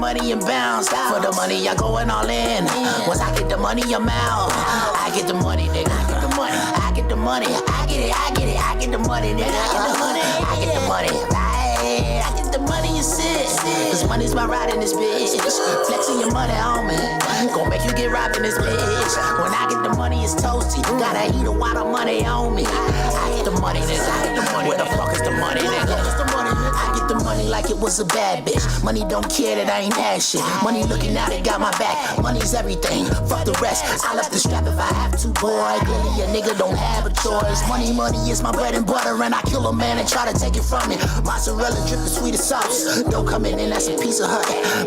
money and bounce. For the money, I going all in. Once I get the money, I'm out. I get the money, nigga. I get the money. I get the money. I get it. I get it. I get the money, nigga. I get the money. I get the money. I get the money, you sit. Cause money's my ride in this bitch. Flexing your money on me. Gon' make you get robbed in this bitch. When I get the money, it's toasty. Gotta eat a lot of money on me. I get the money, nigga. I get the money. Where the fuck is the money, nigga? I get the money like it was a bad bitch. Money don't care that I ain't had shit. Money looking out, it got my back. Money's everything, fuck the rest. I left the strap if I have to, boy. Clearly a nigga don't have a choice. Money is my bread and butter, and I kill a man and try to take it from me. Mozzarella dripping sweet as sauce. Don't come in and that's a piece of her.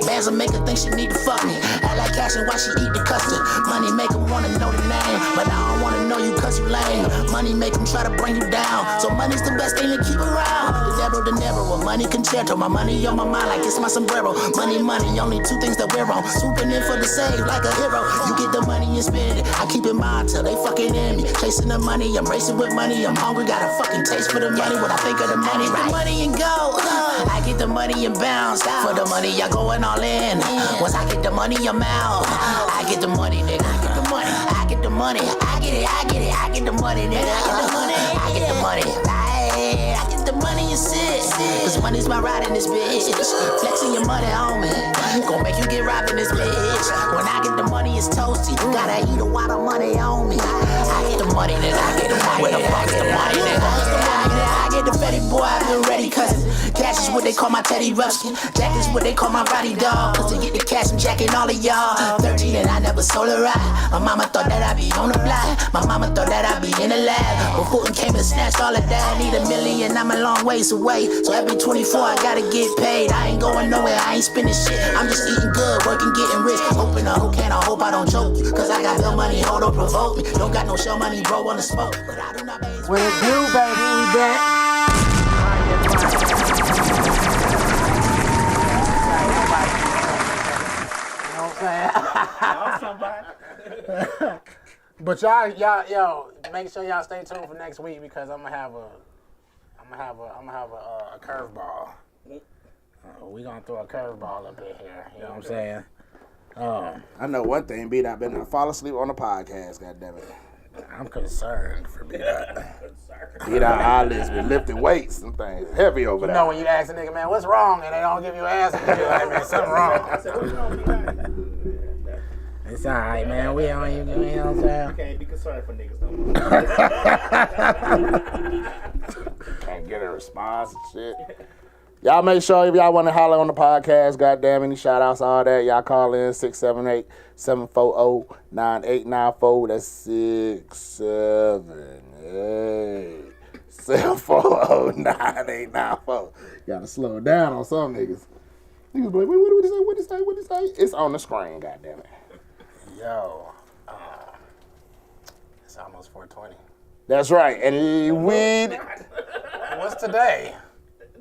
Bands will make her think she need to fuck me. I like cash and why she eat the custard. Money make her wanna know the name, but I don't wanna know you cause you lame. Money make them try to bring you down, so money's the best thing to keep around. The Nero, money concerto. My money on my mind like it's my sombrero. Money, only two things that we're on. Swooping in for the save like a hero. You get the money and spend it. I keep in mind till they fucking in me. Chasing the money, I'm racing with money. I'm hungry, got a fucking taste for the money. When I think of the money, right? The money and go. I get the money and bounce. For the money, I going all in. Once I get the money, I'm out. I get the money, nigga. I get the money. I get the money. I get it. I get it. I get the money, nigga. I get the money. I get the money. I get the money and sit. Cause money's my ride in this bitch. Flexing your money on me. Gon' make you get robbed in this bitch. When I get the money, it's toasty. Gotta eat a lot of money on me. I get the money, nigga. I get the money. Where the fuck is the money, nigga? I get the Fetty boy, I've been ready, cousin. Cash is what they call my Teddy Ruxpin. Jack is what they call my Roddy dog. Cause to get the cash, I'm jacking all of y'all. 13 and I never sold a ride. My mama thought that I'd be on the block. My mama thought that I'd be in the lab. But Fulton came and snatched all of that. Need $1 million, I'm a long ways away. So every 24, I gotta get paid. I ain't going nowhere, I ain't spending shit. I'm just eating good, working, getting rich. Open a whole can, I hope I don't choke you. Cause I got bill money, hold on, provoke me. Don't got no show money, bro, wanna smoke. But I do not pay. What it do, baby? We back. You know what I'm saying? But y'all, make sure y'all stay tuned for next week because I'm gonna have a curveball. We gonna throw a curveball up in here. You know what I'm saying? I know one thing, B. I've been fall asleep on the podcast. Goddamn it. I'm concerned for B-Dot. B-Dot eyelids been lifting weights. Some things heavy over there. You know when you ask a nigga, man, what's wrong? And they don't give you an answer. You're like, man, something wrong. It's all right, man. We on you. You know what I'm saying? You can't be concerned for niggas no more. Can't get a response and shit. Y'all make sure if y'all want to holler on the podcast, goddamn, any shout outs, all that, y'all call in 678-740-9894. That's 678-740-9894. Gotta slow down on some niggas. Niggas be like, wait, what did he say? It's on the screen, goddamn it. Yo, it's almost 420. That's right, and weed. What's today?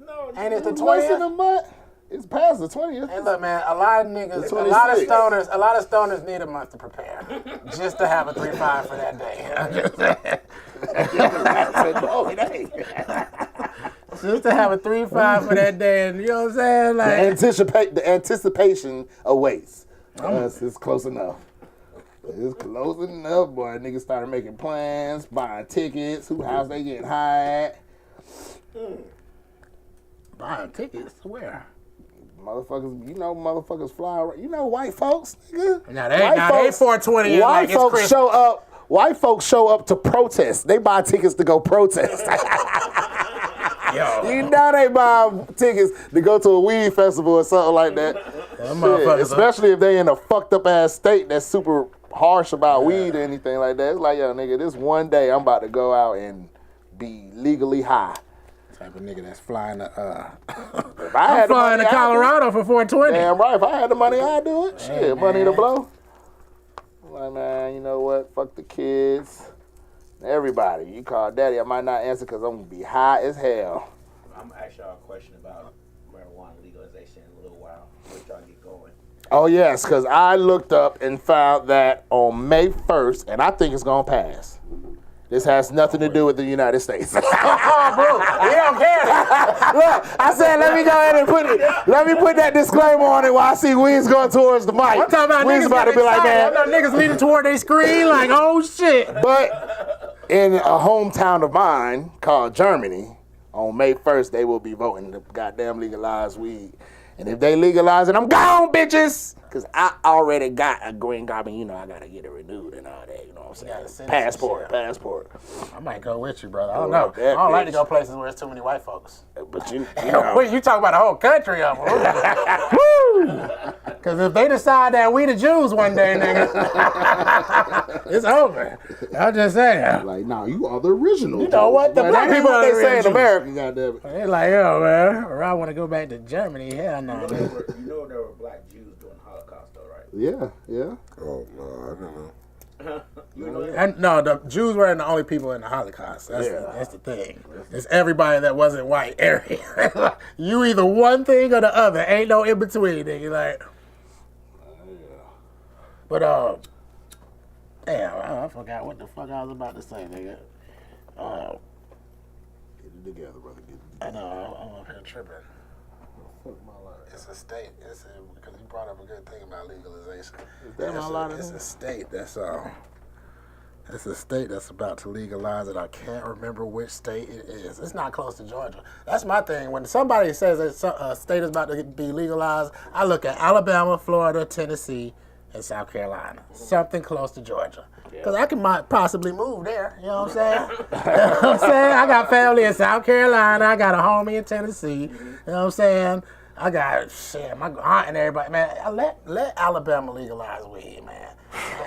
No, Ain't it the Twice in 20th? a month. It's past the 20th. Hey, look, man, a lot of niggas, a lot of stoners need a month to prepare just to have a 3-5 for that day. Just to have a 3-5 for that day, and you know what I'm saying? Like The anticipation awaits. It's close enough. It's close enough, boy. Niggas started making plans, buying tickets, who house they getting high at. buying tickets to where? Motherfuckers fly. You know, white folks, nigga. Now they 420. White folks show up white folks show up to protest. They buy tickets to go protest. Yo. You know they buy tickets to go to a weed festival or something like that. Shit, especially if they in a fucked up ass state that's super harsh about weed or anything like that. It's like, yo, nigga, this one day I'm about to go out and be legally high. Type of nigga that's flying to I'm flying to Colorado for 420. Damn right. If I had the money, I'd do it. Shit, money to blow. I'm like, man, you know what? Fuck the kids. Everybody. You call daddy, I might not answer because I'm going to be high as hell. I'm going to ask y'all a question about marijuana legalization in a little while. Let y'all get going. Oh, yes, because I looked up and found that on May 1st, and I think it's going to pass. This has nothing to do with the United States. Oh, bro, we don't care. Look, I said, let me go ahead and put that disclaimer on it while I see Weeds going towards the mic. I'm talking about Weeds niggas about to be like, man. I know niggas leaning toward their screen like, oh, shit. But in a hometown of mine called Germany, on May 1st, they will be voting to goddamn legalize weed. And if they legalize it, I'm gone, bitches. Because I already got a green card. You know, I got to get it renewed and all that. You know what I'm saying? Passport. I might go with you, brother. I don't know. I don't like to go places where there's too many white folks. But you know. Wait, you talking about the whole country of them. Woo! Because if they decide that we the Jews one day, nigga, it's over. I'm just saying. Like, nah, you are the original. You know what? The black people what are they the say in Jews. America, goddamn it. They're like, yo, man, or I want to go back to Germany. Hell no. You know there were black Jews during the Holocaust, though, right? Yeah. Oh, no, I don't know. You know that? And no, the Jews weren't the only people in the Holocaust. That's the thing. It's everybody that wasn't white. You either one thing or the other. Ain't no in between, nigga. Like, but damn, I forgot what the fuck I was about to say, nigga. Get it together, brother. I know I'm up here tripping. It's a state. Because you brought up a good thing about legalization. It's a state that's It's a state that's about to legalize it. I can't remember which state it is. It's not close to Georgia. That's my thing. When somebody says a state is about to be legalized, I look at Alabama, Florida, Tennessee, and South Carolina. Something close to Georgia. Because I might possibly move there. You know what I'm saying? You know what I'm saying? I got family in South Carolina. I got a homie in Tennessee. You know what I'm saying? I got, my aunt and everybody. Man, let Alabama legalize weed, man.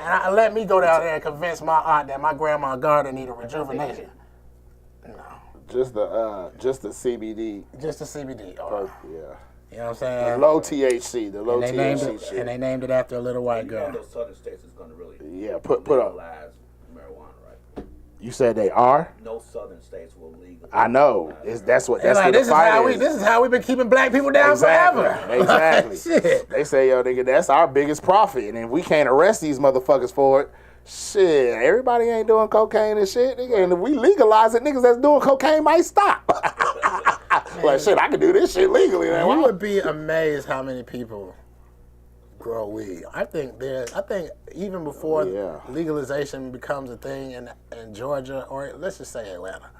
And let me go down there and convince my aunt that my grandma garden need a rejuvenation. No. Just the CBD. Just the CBD. Yeah. You know what I'm saying? The low THC. The low THC shit. And they named it after a little white girl. Those southern states is going to really put up. legalize marijuana, right? You said they are? No southern states will legalize. I know. That's what the This fight is. This is how we've been keeping black people down forever. Exactly. Shit. They say, yo, nigga, that's our biggest profit. And if we can't arrest these motherfuckers for it, shit, everybody ain't doing cocaine and shit, nigga. And if we legalize it, niggas that's doing cocaine might stop. Like, shit, I can do this shit legally. Man. You would be amazed how many people grow weed. I think even before legalization becomes a thing in Georgia, or let's just say Atlanta,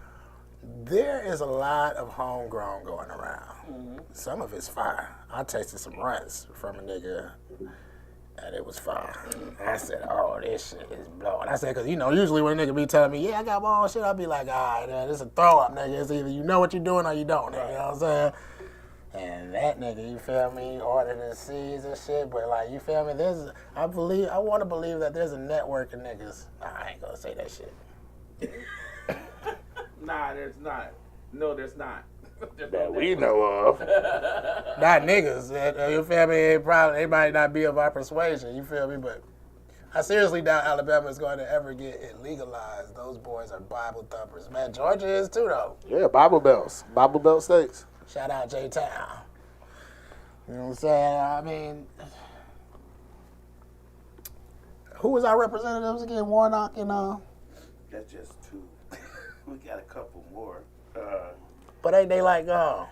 there is a lot of homegrown going around. Mm-hmm. Some of it's fire. I tasted some runs from a nigga, and it was fire. I said, oh, this shit is blowing. I said, because, usually when a nigga be telling me, yeah, I got my own shit, I'll be like, all right, man, this is a throw up, nigga. It's either you know what you're doing or you don't, nigga. You know what I'm saying? And that nigga, you feel me, ordered his seeds and shit, but like, you feel me, I want to believe that there's a network of niggas. Nah, I ain't gonna say that shit. Nah, there's not. No, there's not. That we know of. Not niggas. You feel me? They might not be of our persuasion. You feel me? But I seriously doubt Alabama is going to ever get it legalized. Those boys are Bible thumpers. Man, Georgia is too, though. Yeah, Bible Belt states. Shout out J-Town. You know what I'm saying? I mean, who was our representatives again? Warnock and That's just two. We got a couple more. But ain't they like Yeah,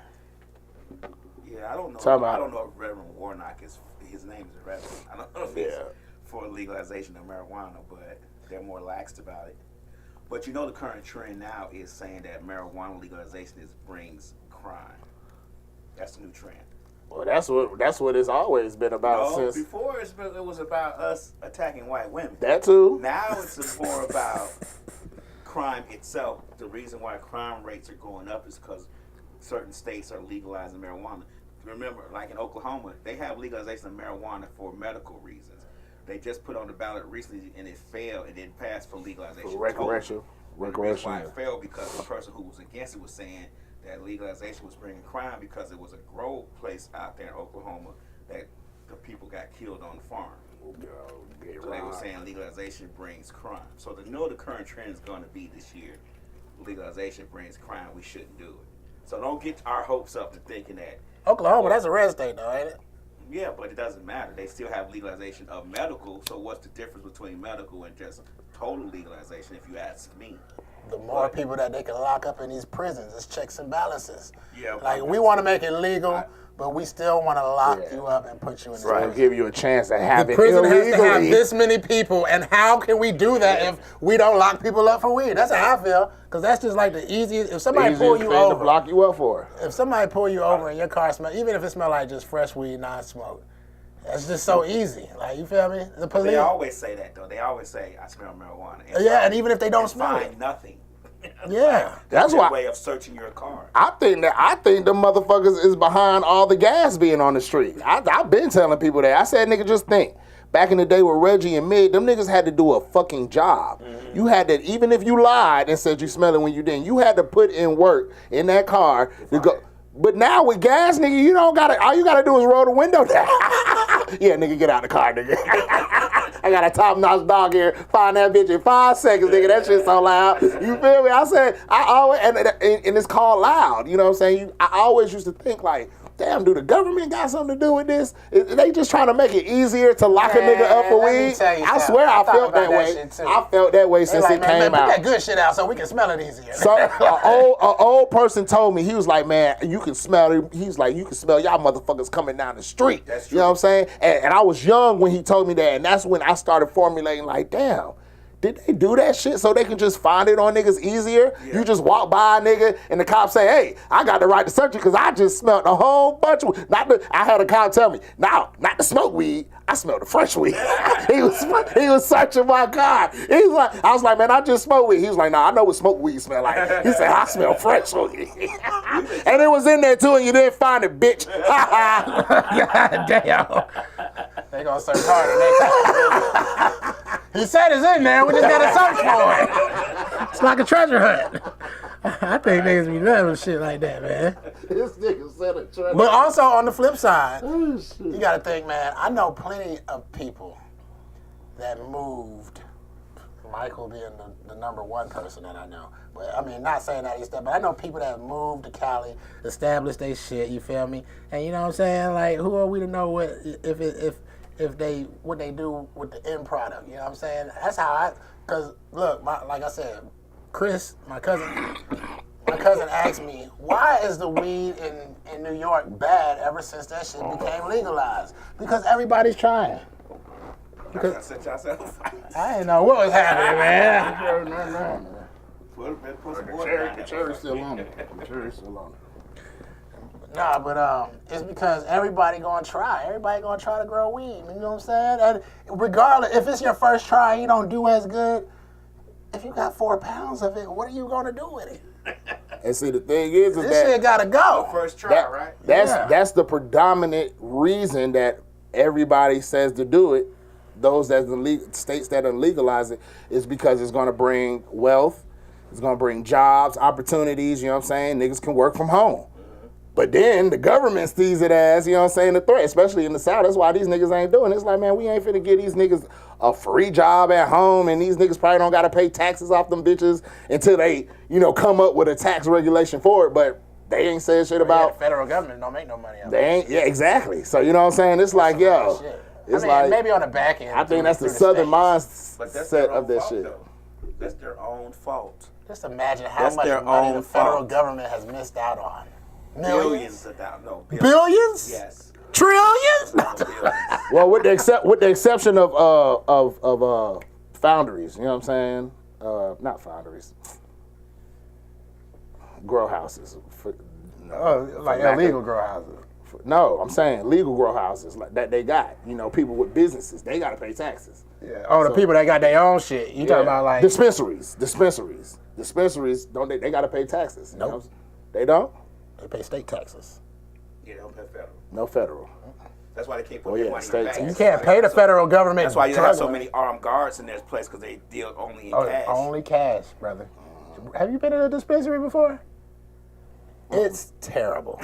I don't know. I don't know if Reverend Warnock his name is Reverend. I don't know if it's for legalization of marijuana, but they're more laxed about it. But the current trend now is saying that marijuana legalization brings crime. That's the new trend. Well, that's what it's always been about since. Before it was about us attacking white women. That too. Now it's more about crime itself. The reason why crime rates are going up is because certain states are legalizing marijuana. Remember, like in Oklahoma, they have legalization of marijuana for medical reasons. They just put on the ballot recently, and it failed. It didn't pass for legalization. For recreational. The reason why it failed because the person who was against it was saying that legalization was bringing crime because it was a grow place out there in Oklahoma that the people got killed on the farm. So they were saying legalization brings crime. So the current trend is going to be this year. Legalization brings crime. We shouldn't do it. So don't get our hopes up to thinking that Oklahoma, that's a red state though, ain't it? Yeah, but it doesn't matter. They still have legalization of medical. So what's the difference between medical and just total legalization, if you ask me? The more people that they can lock up in these prisons, it's checks and balances. Yeah, like we want to make it legal, but we still want to lock you up and put you in the Right, give you a chance to have it prison illegally. has to have this many people, and how can we do that if we don't lock people up for weed? That's how I feel, because that's just like the easiest. If somebody pull you over, to block you up for. If somebody pull you over and your car smell, even if it smell like just fresh weed, non-smoke, it's just so easy. Like, you feel me? The police. They always say that though. They always say, "I smell marijuana." And even if they don't smell it, nothing. Yeah, that's why way of searching your car. I think the motherfuckers is behind all the gas being on the street. I've been telling people that. I said, nigga, just think. Back in the day with Reggie and Mid, them niggas had to do a fucking job. Mm-hmm. You had to, even if you lied and said you smell it when you didn't, you had to put in work in that car to go. But now with gas, nigga, you don't gotta. All you gotta do is roll the window down. Yeah, nigga, get out the car, nigga. I got a top-notch dog here. Find that bitch in 5 seconds, nigga. That shit's so loud. You feel me? I said, I always, and it's called loud. You know what I'm saying? I always used to think like, damn, do the government got something to do with this? They just trying to make it easier to lock a nigga up for weed? I swear I felt that way. I felt that way since it came out. Put that good shit out so we can smell it easier. So an old person told me, he was like, man, you can smell it. He's like, you can smell y'all motherfuckers coming down the street. That's true. You know what I'm saying? And I was young when he told me that, and that's when I started formulating like, damn, did they do that shit so they can just find it on niggas easier? Yeah. You just walk by a nigga and the cop say, hey, I got the right to search you because I just smelled a whole bunch of weed. I had a cop tell me, not the smoke weed, I smelled the fresh weed. he was searching my car. I was like, man, I just smoked weed. He was like, nah, I know what smoke weed smell like. He said, I smell fresh weed. And it was in there too and you didn't find it, bitch. God damn. They gonna search harder. He said it's in there. We just gotta search for it. It's like a treasure hunt. I think niggas be loving shit like that, man. This nigga said a treasure hunt. But also on the flip side, you gotta think, man. I know plenty of people that moved. Michael being the number one person that I know. But I mean, not saying that he's that, but I know people that moved to Cali, established their shit. You feel me? And you know what I'm saying? Like, who are we to know what what they do with the end product? You know what I'm saying? That's how cause look, like I said, Chris, my cousin asked me, why is the weed in New York bad ever since that shit became legalized? Because everybody's trying. Because I didn't know what was happening, man. The cherry's still on it. The cherry's still on it. Nah, but it's because everybody gonna try. Everybody gonna try to grow weed. You know what I'm saying? And regardless, if it's your first try and you don't do as good, if you got 4 pounds of it, what are you gonna do with it? And see, the thing is this that shit gotta go. First try, right? That's the predominant reason that everybody says to do it. Those states that are legalize it is because it's gonna bring wealth. It's gonna bring jobs, opportunities. You know what I'm saying? Niggas can work from home. But then the government sees it as, you know what I'm saying, a threat, especially in the South. That's why these niggas ain't doing it. It's like, man, we ain't finna give these niggas a free job at home, and these niggas probably don't gotta pay taxes off them bitches until they, come up with a tax regulation for it. But they ain't saying shit about. The federal government don't make no money out of it. They ain't, yeah, exactly. So, you know what I'm saying? It's like, yo. It's like, maybe on the back end. I think that's the southern mindset of that shit. Though. That's their own fault. Just imagine how much money the federal government has missed out on. Billions of dollars. No, billions? Yes. Trillions? Well, with the exception of foundries, you know what I'm saying? Not foundries. Grow houses. Like illegal grow houses. No, I'm saying legal grow houses like that they got. You know, people with businesses, they got to pay taxes. Yeah. Oh, the people that got their own shit. You talking about like dispensaries? Don't they got to pay taxes? Nope. You know? They don't. They pay state taxes. Yeah, they don't pay federal. No federal. That's why they can't put their money in banks. You can't pay the federal government. That's why you have so many armed guards in this place, because they deal only in cash. Only cash, brother. Have you been in a dispensary before? It's terrible.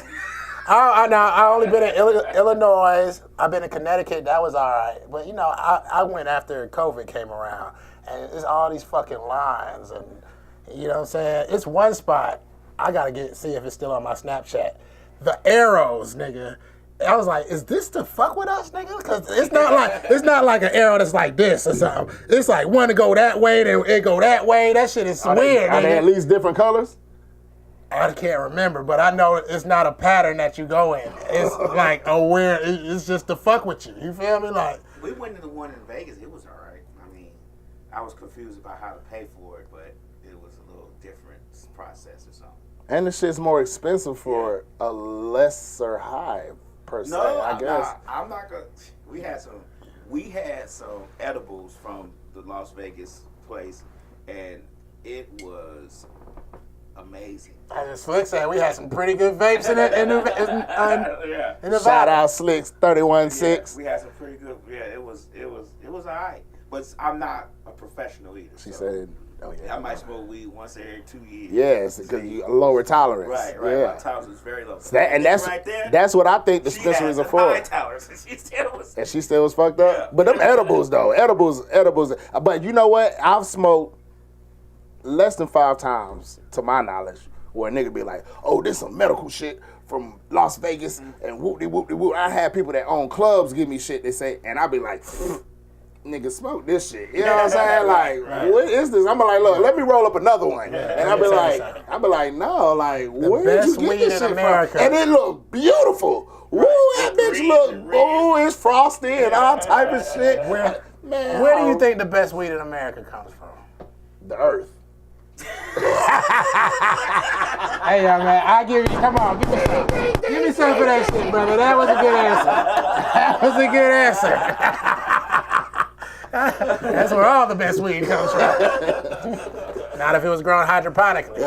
I only been in Illinois. I've been in Connecticut. That was all right. But, you know, I went after COVID came around. And it's all these fucking lines. And, you know what I'm saying? It's one spot. I got to see if it's still on my Snapchat. The arrows, nigga. I was like, is this to fuck with us, nigga? Because it's not like an arrow that's like this or something. It's like one to go that way, then it go that way. That shit is weird, nigga. Are they at least different colors? I can't remember, but I know it's not a pattern that you go in. It's like a weird, it's just to fuck with you. You feel me? Like, we went to the one in Vegas. It was all right. I mean, I was confused about how to pay for it, but it was a little different process or something. And the shit's more expensive for a lesser high, per se, I guess. I'm not gonna. We had some edibles from the Las Vegas place, and it was amazing. As Slick said, we had some pretty good vapes in the Shout out Slicks 31.6. Yeah, we had some pretty good. Yeah, it was all right. But I'm not a professional either. She said, "Oh yeah, I might smoke weed once every 2 years." Yes, because you lower tolerance. Right. Yeah. My tolerance is very low. So that's right there. That's what I think dispensaries are for. High tolerance, and she still was fucked up. Yeah. But them edibles though, edibles. But you know what? I've smoked less than 5 times, to my knowledge, where a nigga be like, "Oh, this some medical shit from Las Vegas," and whoop-de-whoop-de-whoop. I had people that own clubs give me shit, they say, and I be like, nigga, smoke this shit. You know what I'm saying? Like, what is this? I'm like, look, let me roll up another one. And I be like, no, like, where did you get this shit from? And it look beautiful. Woo, that bitch look, ooh, it's frosty and all type of shit. Where do you think the best weed in America comes from? The earth. Hey, young man, I give you, come on, give me some. Give me some for that shit, brother. That was a good answer. That's where all the best weed comes from. Not if it was grown hydroponically.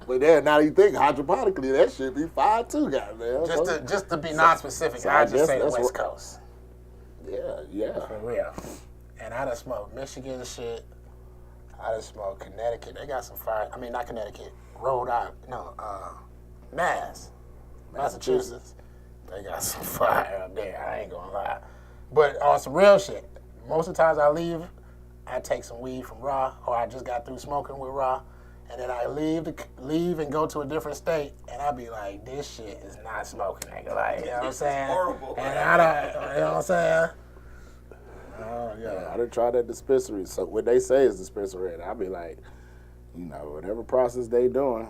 But then, now you think hydroponically, that should be fine too, goddamn. Just to be non-specific, so I just say the West Coast. Yeah. For real. And I done smoked Michigan shit. I done smoked Connecticut. They got some fire. I mean, not Connecticut. Rhode Island. No, Massachusetts. They got some fire up there. I ain't gonna lie. But on some real shit, most of the times I leave, I take some weed from Raw, or I just got through smoking with Raw, and then I leave and go to a different state, and I be like, this shit is not smoking, nigga. Like, you know what I'm saying? Horrible. And I don't, you know what I'm saying? Yeah, I done tried that dispensary. So what they say is dispensary, and I be like, you know, whatever process they doing.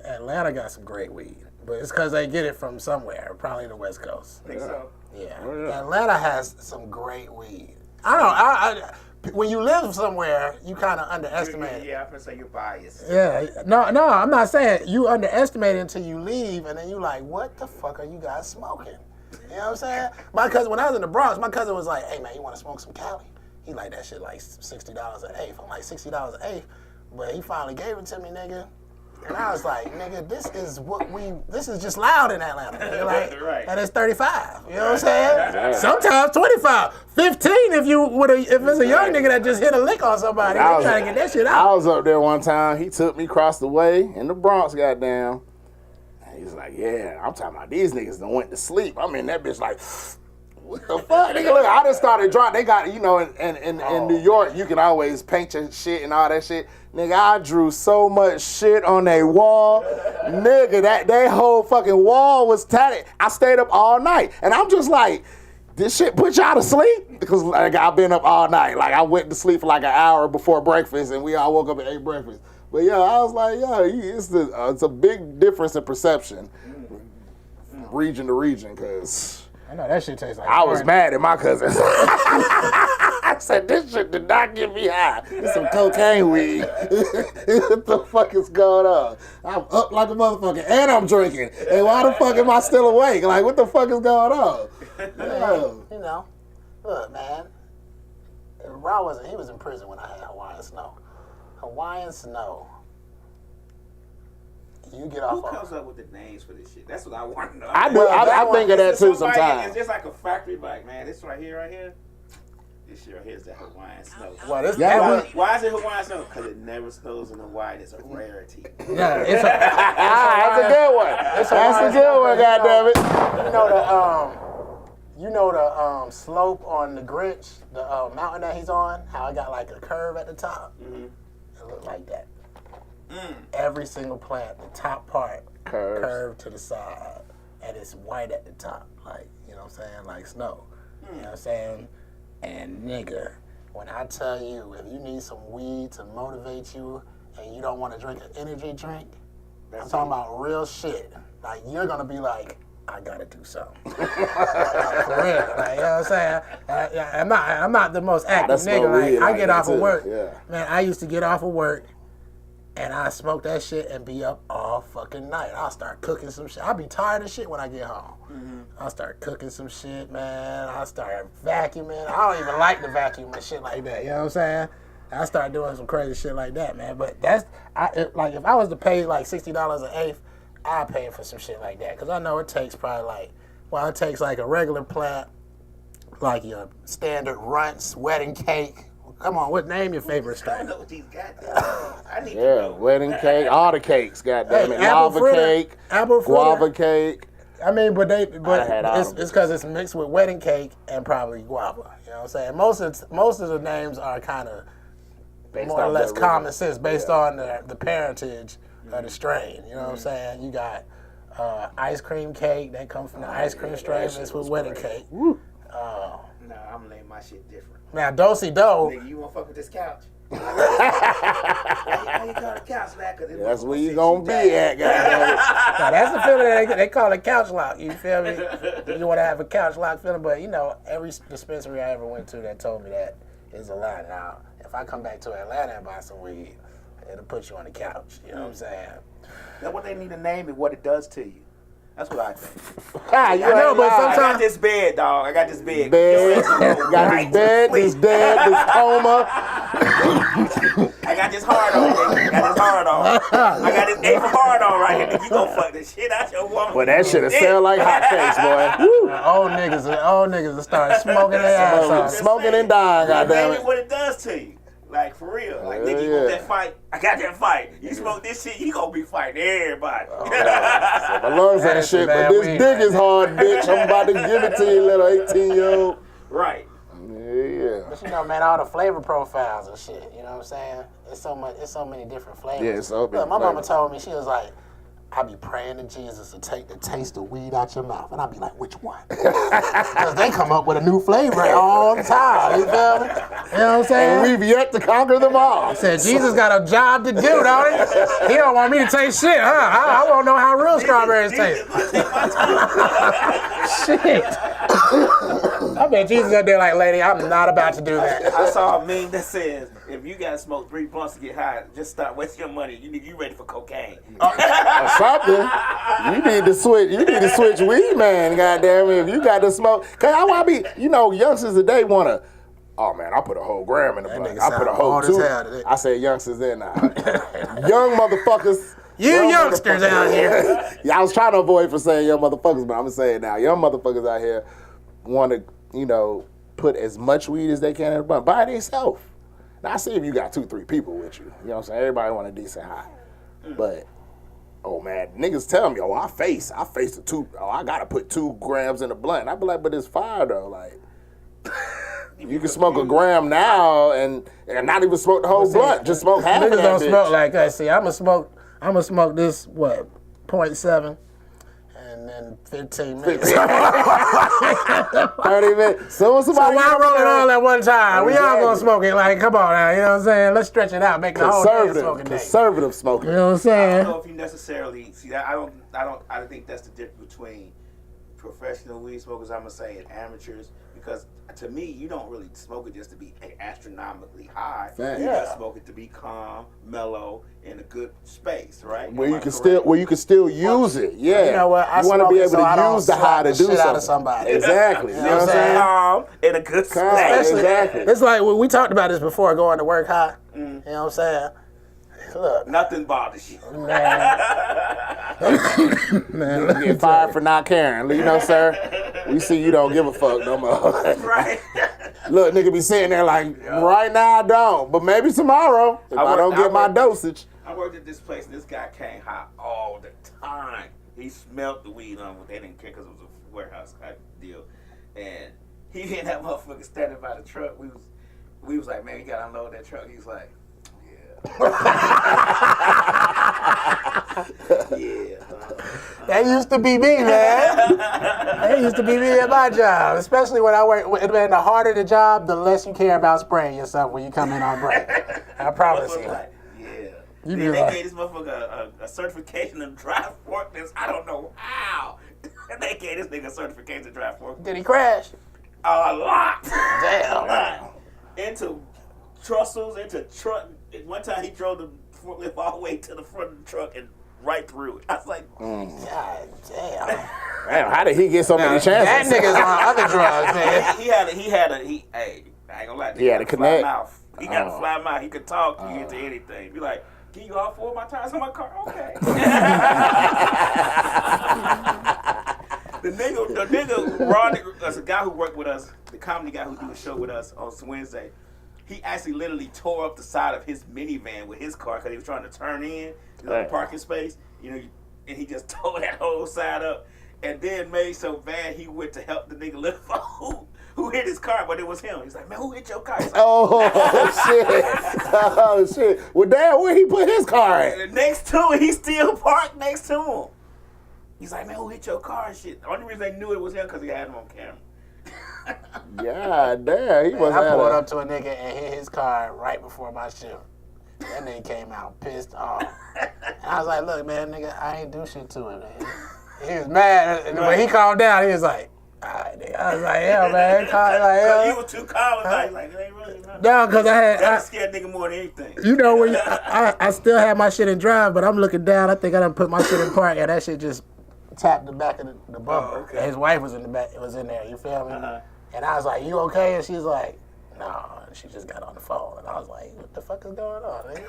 Atlanta got some great weed, but it's because they get it from somewhere, probably the West Coast. think so. Yeah. Oh, yeah. Atlanta has some great weed. When you live somewhere, you kind of underestimate it. Yeah, I'm gonna say you're biased. Yeah. No, I'm not saying you underestimate it until you leave, and then you like, what the fuck are you guys smoking? You know what I'm saying? My cousin, when I was in the Bronx, my cousin was like, hey man, you want to smoke some Cali? He like that shit like $60 an eighth. I'm like, $60 an eighth? But he finally gave it to me, nigga. And I was like, nigga, this is just loud in Atlanta. Nigga. Like, Right. And it's 35. You know what I'm saying? Sometimes 25. 15 if it's a young nigga that just hit a lick on somebody. They trying to get that shit out. I was up there one time. He took me across the way in the Bronx, goddamn. And he's like, yeah, I'm talking about these niggas done went to sleep. I'm in that bitch like, what the fuck, nigga? Look, I just started drawing. They got, you know, in New York, you can always paint your shit and all that shit. Nigga, I drew so much shit on their wall. Nigga, that whole fucking wall was tatted. I stayed up all night. And I'm just like, this shit put y'all to sleep? Because like I've been up all night. Like I went to sleep for like an hour before breakfast and we all woke up and ate breakfast. But yeah, I was like, it's a big difference in perception, region to region, because I know that shit tastes like I was mad at my cousins. said, this shit did not get me high. It's some cocaine weed. What the fuck is going on? I'm up like a motherfucker and I'm drinking. And why the fuck am I still awake? Like, what the fuck is going on? You know, look, man. Ron he was in prison when I had Hawaiian Snow. Hawaiian Snow. You get off. Who comes up with the names for this shit? That's what I want to know. I think of that too sometimes. It's just like a factory, like, man, this right here. This shit right here is the Hawaiian Snow. Well, this Why is it Hawaiian Snow? Because it never snows in Hawaii. It's a rarity. Yeah, it's that's a good one. That's a good one, goddammit. You know the slope on the Grinch, the mountain that he's on, how it got like a curve at the top? Mm-hmm. It looked like that. Every single plant, the top part, curved to the side, and it's white at the top, like, you know what I'm saying, like snow. You know what I'm saying? And nigga, when I tell you, if you need some weed to motivate you and you don't want to drink an energy drink, I'm talking about real shit. Like, you're going to be like, I gotta do something. For real. Like, you know what I'm saying? I'm not the most active nigga. Like, I get off of work. Yeah. Man, I used to get off of work and I smoke that shit and be up all fucking night. I'll start cooking some shit. I'll be tired of shit when I get home. Mm-hmm. I'll start cooking some shit, man. I'll start vacuuming. I don't even like to vacuum and shit like that. You know what I'm saying? I start doing some crazy shit like that, man. But that's, like, if I was to pay like $60 an eighth, I'd pay for some shit like that. Because I know it takes probably it takes like a regular plant, like your standard runts, wedding cake. Come on, name your favorite strain? I know what these goddamn. I need to know. Wedding cake, all the cakes, goddamn it. Lava cake, guava cake. I mean, but it's because it's mixed with wedding cake and probably guava. You know what I'm saying? Most of the names are kind of more or less common sense based on the parentage of the strain. You know what I'm saying? You got ice cream cake that comes from the ice cream strain mixed with wedding cake. Nah, I'm gonna name my shit different. Now, do-si-do. Nigga, you wanna fuck with this couch? How you call the couch lock? That's where you gonna be at, goddamn. Now, that's the feeling they call it couch lock. You feel me? You wanna have a couch lock feeling, but you know, every dispensary I ever went to that told me that is a lie. Now, if I come back to Atlanta and buy some weed, it'll put you on the couch. You know what I'm saying? That's what they need to name it, what it does to you. That's what I think. I got this bed, dog. I got this bed. Got this bed, this coma. I got this hard on. I got this A for hard on right here. You gonna fuck this shit out your woman. Well, that shit'll sell like hotcakes, boy. Old niggas will start smoking their ass off. Smoking and dying, goddamn it. What it does to you. Like, for real. Like, nigga, you want that fight? I got that fight. You smoke this shit, you gonna be fighting everybody. My lungs ain't shit, but this dick is hard, bitch. I'm about to give it to you, little 18-year-old. Right. Yeah. But you know, man, all the flavor profiles and shit, you know what I'm saying? It's so many different flavors. Yeah, it's so many. Look, my mama told me, she was like, I be praying to Jesus to take the taste of weed out your mouth. And I be like, which one? Because they come up with a new flavor all the time. You feel me? You know what I'm saying? And we've yet to conquer them all. I said, Jesus got a job to do, don't he? He don't want me to taste shit, huh? I won't know how real strawberries taste. Shit. I bet Jesus up there like, lady, I'm not about to do that. I saw a meme that says, if you gotta smoke 3 blunts to get high, just stop wasting your money. You ready for cocaine. Something. You need to switch weed, man. Goddamn it. If you got to smoke. Cause I want to be, youngsters today want to, oh man, I put a whole gram in the blunt. I put a whole 2. I said youngsters there now. Young motherfuckers. You youngsters out here. Yeah, I was trying to avoid from saying young motherfuckers, but I'm going to say it now. Young motherfuckers out here want to, put as much weed as they can in the blunt by themselves. Now, I see if you got 2-3 people with you. You know what I'm saying? Everybody want a decent high. But, oh man, niggas tell me, I face the 2. I got to put 2 grams in the blunt. I be like, but it's fire though. Like, you can smoke a gram now and not even smoke the whole blunt. Just smoke half of that bitch. Niggas don't smoke like that. See, I'm gonna smoke this, 0.7. And then 15 minutes. 30 minutes. So why roll it all at one time? We all gonna smoke it. Like, come on now, you know what I'm saying? Let's stretch it out, make the whole day smoking day. Conservative smoking. You know what I'm saying? I don't know if you necessarily see that. I don't think that's the difference between professional weed smokers, I'm gonna say, and amateurs, because to me, you don't really smoke it just to be astronomically high. Fact. You just smoke it to be calm, mellow, in a good space, right? Where you can still use it. Yeah. You know what? You want to be able to use the high to do shit out something. of somebody. Exactly. You know what I'm saying? Calm, in a good Calm, space. exactly. It's like we talked about this before going to work high. You know what I'm saying? Look, Nothing bothers you. man. You get fired for not caring. You know, sir, we see you don't give a fuck no more. Right. Look, nigga be sitting there like, right now I don't, but maybe tomorrow if I don't get my dosage. I worked at this place, and this guy came high all the time. He smelled the weed on, but they didn't care because it was a warehouse type deal. And he had that motherfucker standing by the truck. We was like, man, you gotta unload that truck. He was like, yeah. That used to be me, man. That used to be me at my job, especially when I work. Man, the harder the job, the less you care about spraying yourself when you come in on break. I promise you. Like, yeah. You Then be they like- gave this motherfucker a certification to drive forklifts. I don't know how. They gave this nigga a certification to drive forklifts. Did he crash? A lot. Damn. Into trussels, into truck. One time he drove the forklift all the way to the front of the truck and right through it. I was like, God damn. Damn, how did he get so many chances? That nigga's on other drugs, man. hey, I ain't gonna lie. He had a fly connect. mouth. He got a fly mouth. He could talk you into anything. Be like, can you all 4 of my tires on my car? Okay. The nigga, Ron, there's a guy who worked with us, the comedy guy who do a show with us on Wednesday. He actually literally tore up the side of his minivan with his car because he was trying to turn in the parking space, and he just tore that whole side up, and then made so bad he went to help the nigga look for who hit his car, but it was him. He's like, man, who hit your car? He's like, Oh shit! Well, damn, where he put his car at? next to it, he still parked next to him. He's like, man, who hit your car and shit? The only reason they knew it was him because he had him on camera. Yeah, damn, he was. I pulled up to a nigga and hit his car right before my shift. That nigga came out pissed off. And I was like, look, man, nigga, I ain't do shit to him, man. He was mad. And when he calmed down, he was like, all right, nigga. I was like, yeah, man. You were too calm about it. Like, it ain't really nothing. No, because That scared nigga more than anything. you know, when I still had my shit in drive, but I'm looking down. I think I done put my shit in park, and that shit just tapped the back of the bumper. Oh, okay. And his wife was in the back. It was in there. You feel me? And I was like, you okay? And she's like, no. And she just got on the phone. And I was like, what the fuck is going on, nigga?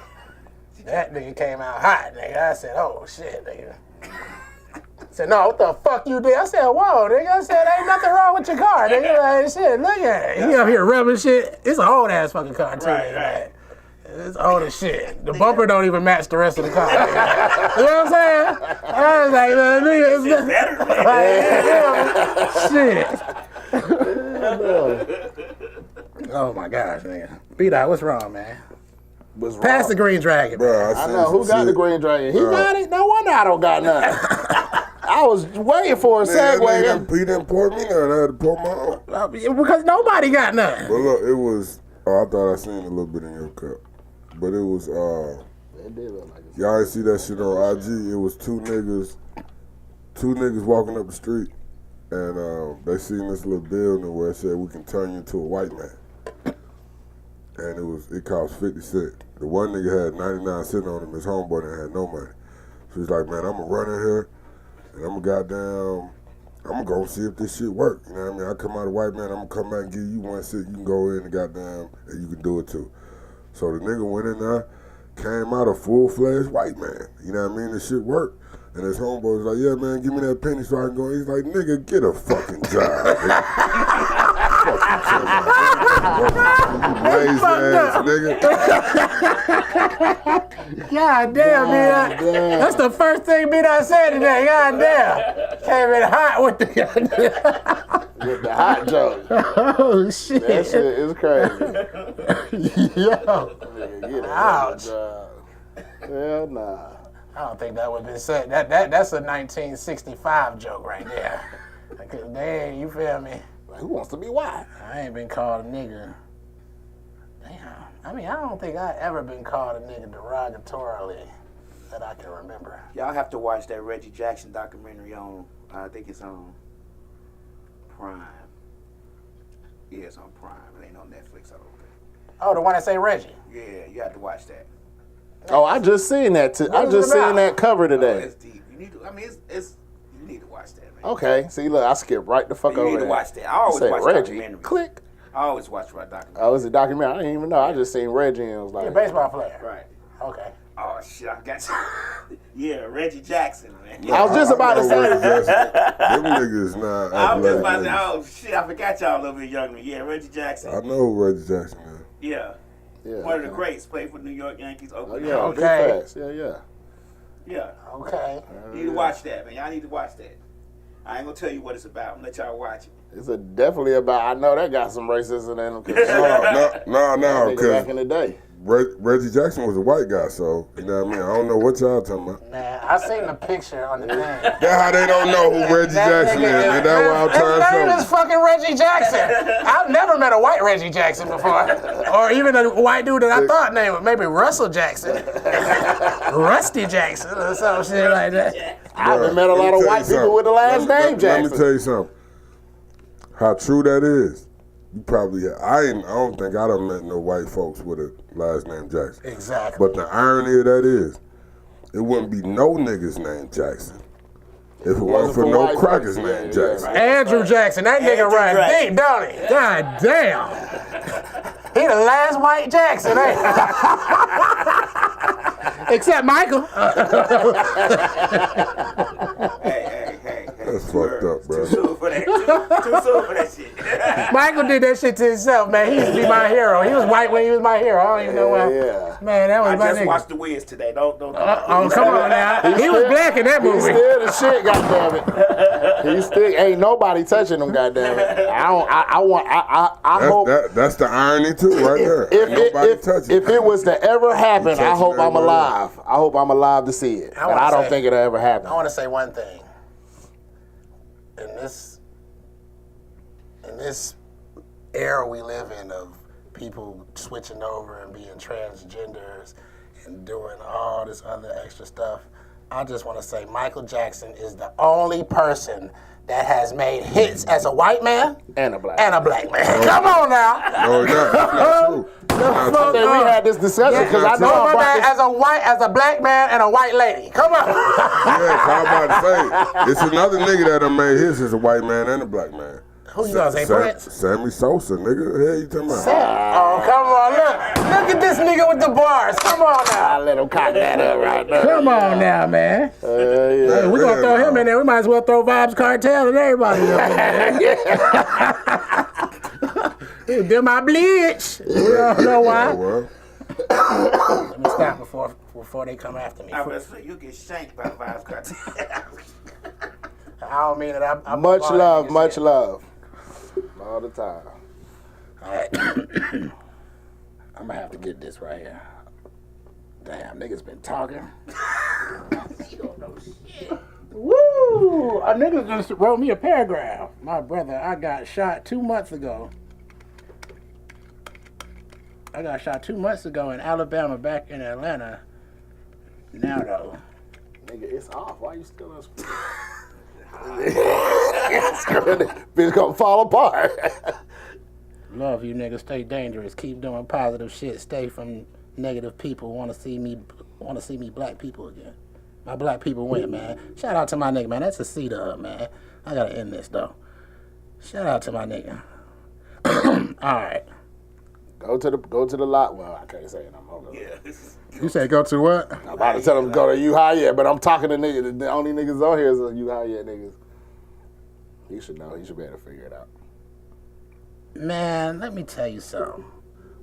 That nigga came out hot, nigga. I said, oh, shit, nigga. I said, no, what the fuck you did? I said, whoa, nigga. I said, ain't nothing wrong with your car, nigga. Like, shit, look at it. He up here rubbing shit. It's an old-ass fucking car, too, Right, nigga. right. Like, it's old as shit. The bumper don't even match the rest of the car. Nigga. You know what I'm saying? I was like, man, nigga, it's Better. shit. Oh my gosh, nigga. B-Dot, what's wrong, man? Was wrong. Pass the green dragon, man. Bro, I know who got the green dragon. He got it. No wonder I don't got nothing. I was waiting for a segue. He didn't pour me none. I had to pour my own. Because nobody got nothing. But look, it was. I thought I seen a little bit in your cup, but it was. It did look like Y'all ain't see that shit on IG. It was two niggas walking up the street, and they seen this little building where it said we can turn you into a white man, and it cost 50 cents. The one nigga had 99 cents on him. His homeboy didn't have no money, so he's like, man, I'm gonna run in here, and I'm gonna go see if this shit work. You know what I mean? I come out a white man, I'm gonna come back and give you 1 cent. You can go in and and you can do it too. So the nigga went in there, came out a full-fledged white man. You know what I mean? This shit worked. And his homeboy was like, yeah, man, give me that penny so I can go. He's like, nigga, get a fucking job, nigga. Fuck you, you lazy ass nigga. God damn, B-Dot. That's the first thing B-Dot said today. God damn. Came in hot with the with the hot joke. Oh, shit. That shit is crazy. Yo. Get Ouch. Hell nah. I don't think that would have been said. That's a 1965 joke right there. Because, damn, you feel me? Like, who wants to be white? I ain't been called a nigga. Damn. I mean, I don't think I ever been called a nigga derogatorily that I can remember. Y'all have to watch that Reggie Jackson documentary on, I think it's on Prime. Yeah, it's on Prime. It ain't on Netflix, I don't think. Oh, the one that say Reggie. Yeah, you have to watch that. Oh, I just seen that. I just seen that cover Oh, today. it's deep. You need to. I mean, it's. You need to watch that, man. Okay. See, look, I skipped right the fuck You over need to there. watch that. I always Said watch Reggie. documentaries. Click. I always watch documentaries. Oh, it's a documentary. I didn't even know. I just seen Reggie and was like, You're a baseball player. Right. Okay. Oh shit, I got you. Yeah, Reggie Jackson, man. I was just about to say. Them niggas not. I was just about to athletic say, niggas. oh shit, I forgot y'all a little bit younger than me. Yeah, Reggie Jackson. I know who Reggie Jackson is. Yeah. Yeah. One of the greats. Played for New York Yankees, Oh, Oakland. yeah. Athletics. Okay. Okay. Facts. Yeah. Yeah. Okay. You need to watch that, man. Y'all need to watch that. I ain't gonna tell you what it's about. I'm gonna let y'all watch it. It's definitely about. I know that got some racism in them. No, Back in because the day. Reggie Jackson was a white guy, so you know what I mean. I don't know what y'all talking about. Man, I seen the picture on the thing. That's how they don't know who Reggie Jackson is, and that's why I'm trying His name to is show fucking Reggie Jackson. I've never met a white Reggie Jackson before. Or even a white dude that I thought named was maybe Russell Jackson. Rusty Jackson or some shit like that. I haven't met a lot of white people with the last name Jackson. Let me tell you something. How true that is. You probably, I don't think I done met no white folks with a last name Jackson. Exactly. But the irony of that is, it wouldn't be no niggas named Jackson if it wasn't for no white crackers folks. named Yeah, Jackson. Andrew Jackson, that nigga Andrew run Jackson. deep, don't he? God damn. He the last white Jackson, ain't he? Except Michael. Hey. That's fucked up, bro. Too soon for that. Too soon for that shit. Michael did that shit to himself, man. He used to be my hero. He was white when he was my hero. I don't even know why. Yeah. Man, that was I my just nigga. watched The Wiz today. Don't. Oh, come on now. He was black in that He's movie. still the shit, goddammit. He still ain't nobody touching him, goddammit. I hope That's the irony too, right there. Ain't nobody touching if it was to ever happen, I touching hope I'm everybody alive. I hope I'm alive to see it. But wanna I don't say- think it'll ever happen. I want to say one thing. In this era we live in of people switching over and being transgenders and doing all this other extra stuff, I just want to say Michael Jackson is the only person that has made hits as a white man And a black. and a black man. Come on now. No, it's not. That's not true. That's not I think true. we had this discussion because I know Come on about now, as a black man and a white lady. Come on. Yeah, so I'm about to say, it's another nigga that done made his as a white man and a black man. Who you gonna say, Prince? Sammy Sosa, nigga. Hell you talking about? Oh, come on, look at this nigga with the bars. Come on now. I let him cock that up right now. Come on now, man. Yeah. Hey, we gonna throw him in there. We might as well throw Vibes Cartel and everybody up in there. Them my bleach. We don't know Oh, why. well. Let me stop before they come after me. I was say you get shanked by Vibes Cartel. I don't mean it. I'm Much love, much love. All the time. All right. I'm gonna have to get this right here. Damn, niggas been talking. You don't know shit. Woo! A nigga just wrote me a paragraph. My brother, I got shot 2 months ago. I got shot 2 months ago in Alabama, back in Atlanta. Now though. Nigga, it's off. Why you still on screen? Bitch gonna fall apart. Love you niggas, stay dangerous. Keep doing positive shit. Stay from negative people. Wanna see me black people again. My black people win, man. Shout out to my nigga, man. That's a C-dub, man. I gotta end this though. Shout out to my nigga. Alright. Go to the lot. Well, I can't say it. I'm over. Yeah. You said go to what? I'm about to tell them to go to you High Yet, but I'm talking to niggas. The only niggas on here is you High Yet niggas. He should know. He should be able to figure it out. Man, let me tell you something.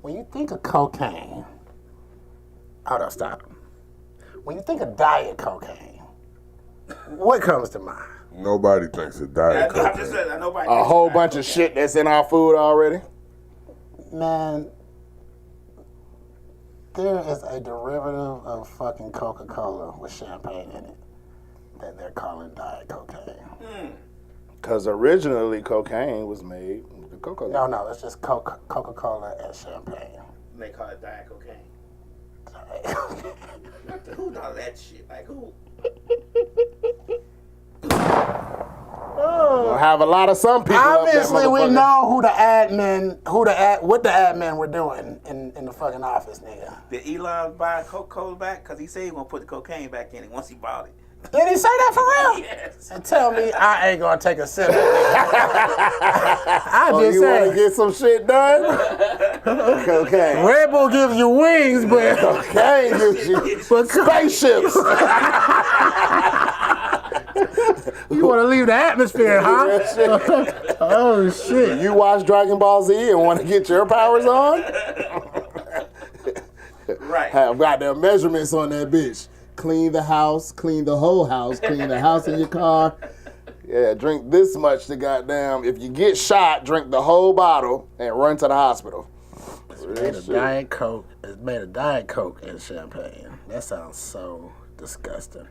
When you think of cocaine, hold on, stop. When you think of diet cocaine, what comes to mind? Nobody thinks of diet I just cocaine. said nobody. A whole bunch of shit that's in our food already. Man, there is a derivative of fucking Coca-Cola with champagne in it that they're calling diet cocaine. Because originally cocaine was made with coconut. No, it's just Coca-Cola and champagne. They call it diet cocaine. Who does that shit? Like who? Well, have a lot of some people. Obviously, we know what the admin were doing in the fucking office, nigga. Did Elon buy Coca-Cola back? Because he said he was going to put the cocaine back in it once he bought it. Did he say that for real? Yes. And tell me I ain't gonna take a sip of it. I just you said, want to get some shit done? Cocaine. Red Bull gives you wings, but Cocaine gives you spaceships. you want to leave the atmosphere, huh? Oh shit! You watch Dragon Ball Z and want to get your powers on? Right. Have goddamn measurements on that bitch. Clean the house, clean the whole house, clean the house in your car. Yeah, drink this much to goddamn. If you get shot, drink the whole bottle and run to the hospital. It's made of Diet Coke. It's made of Diet Coke and champagne. That sounds so disgusting.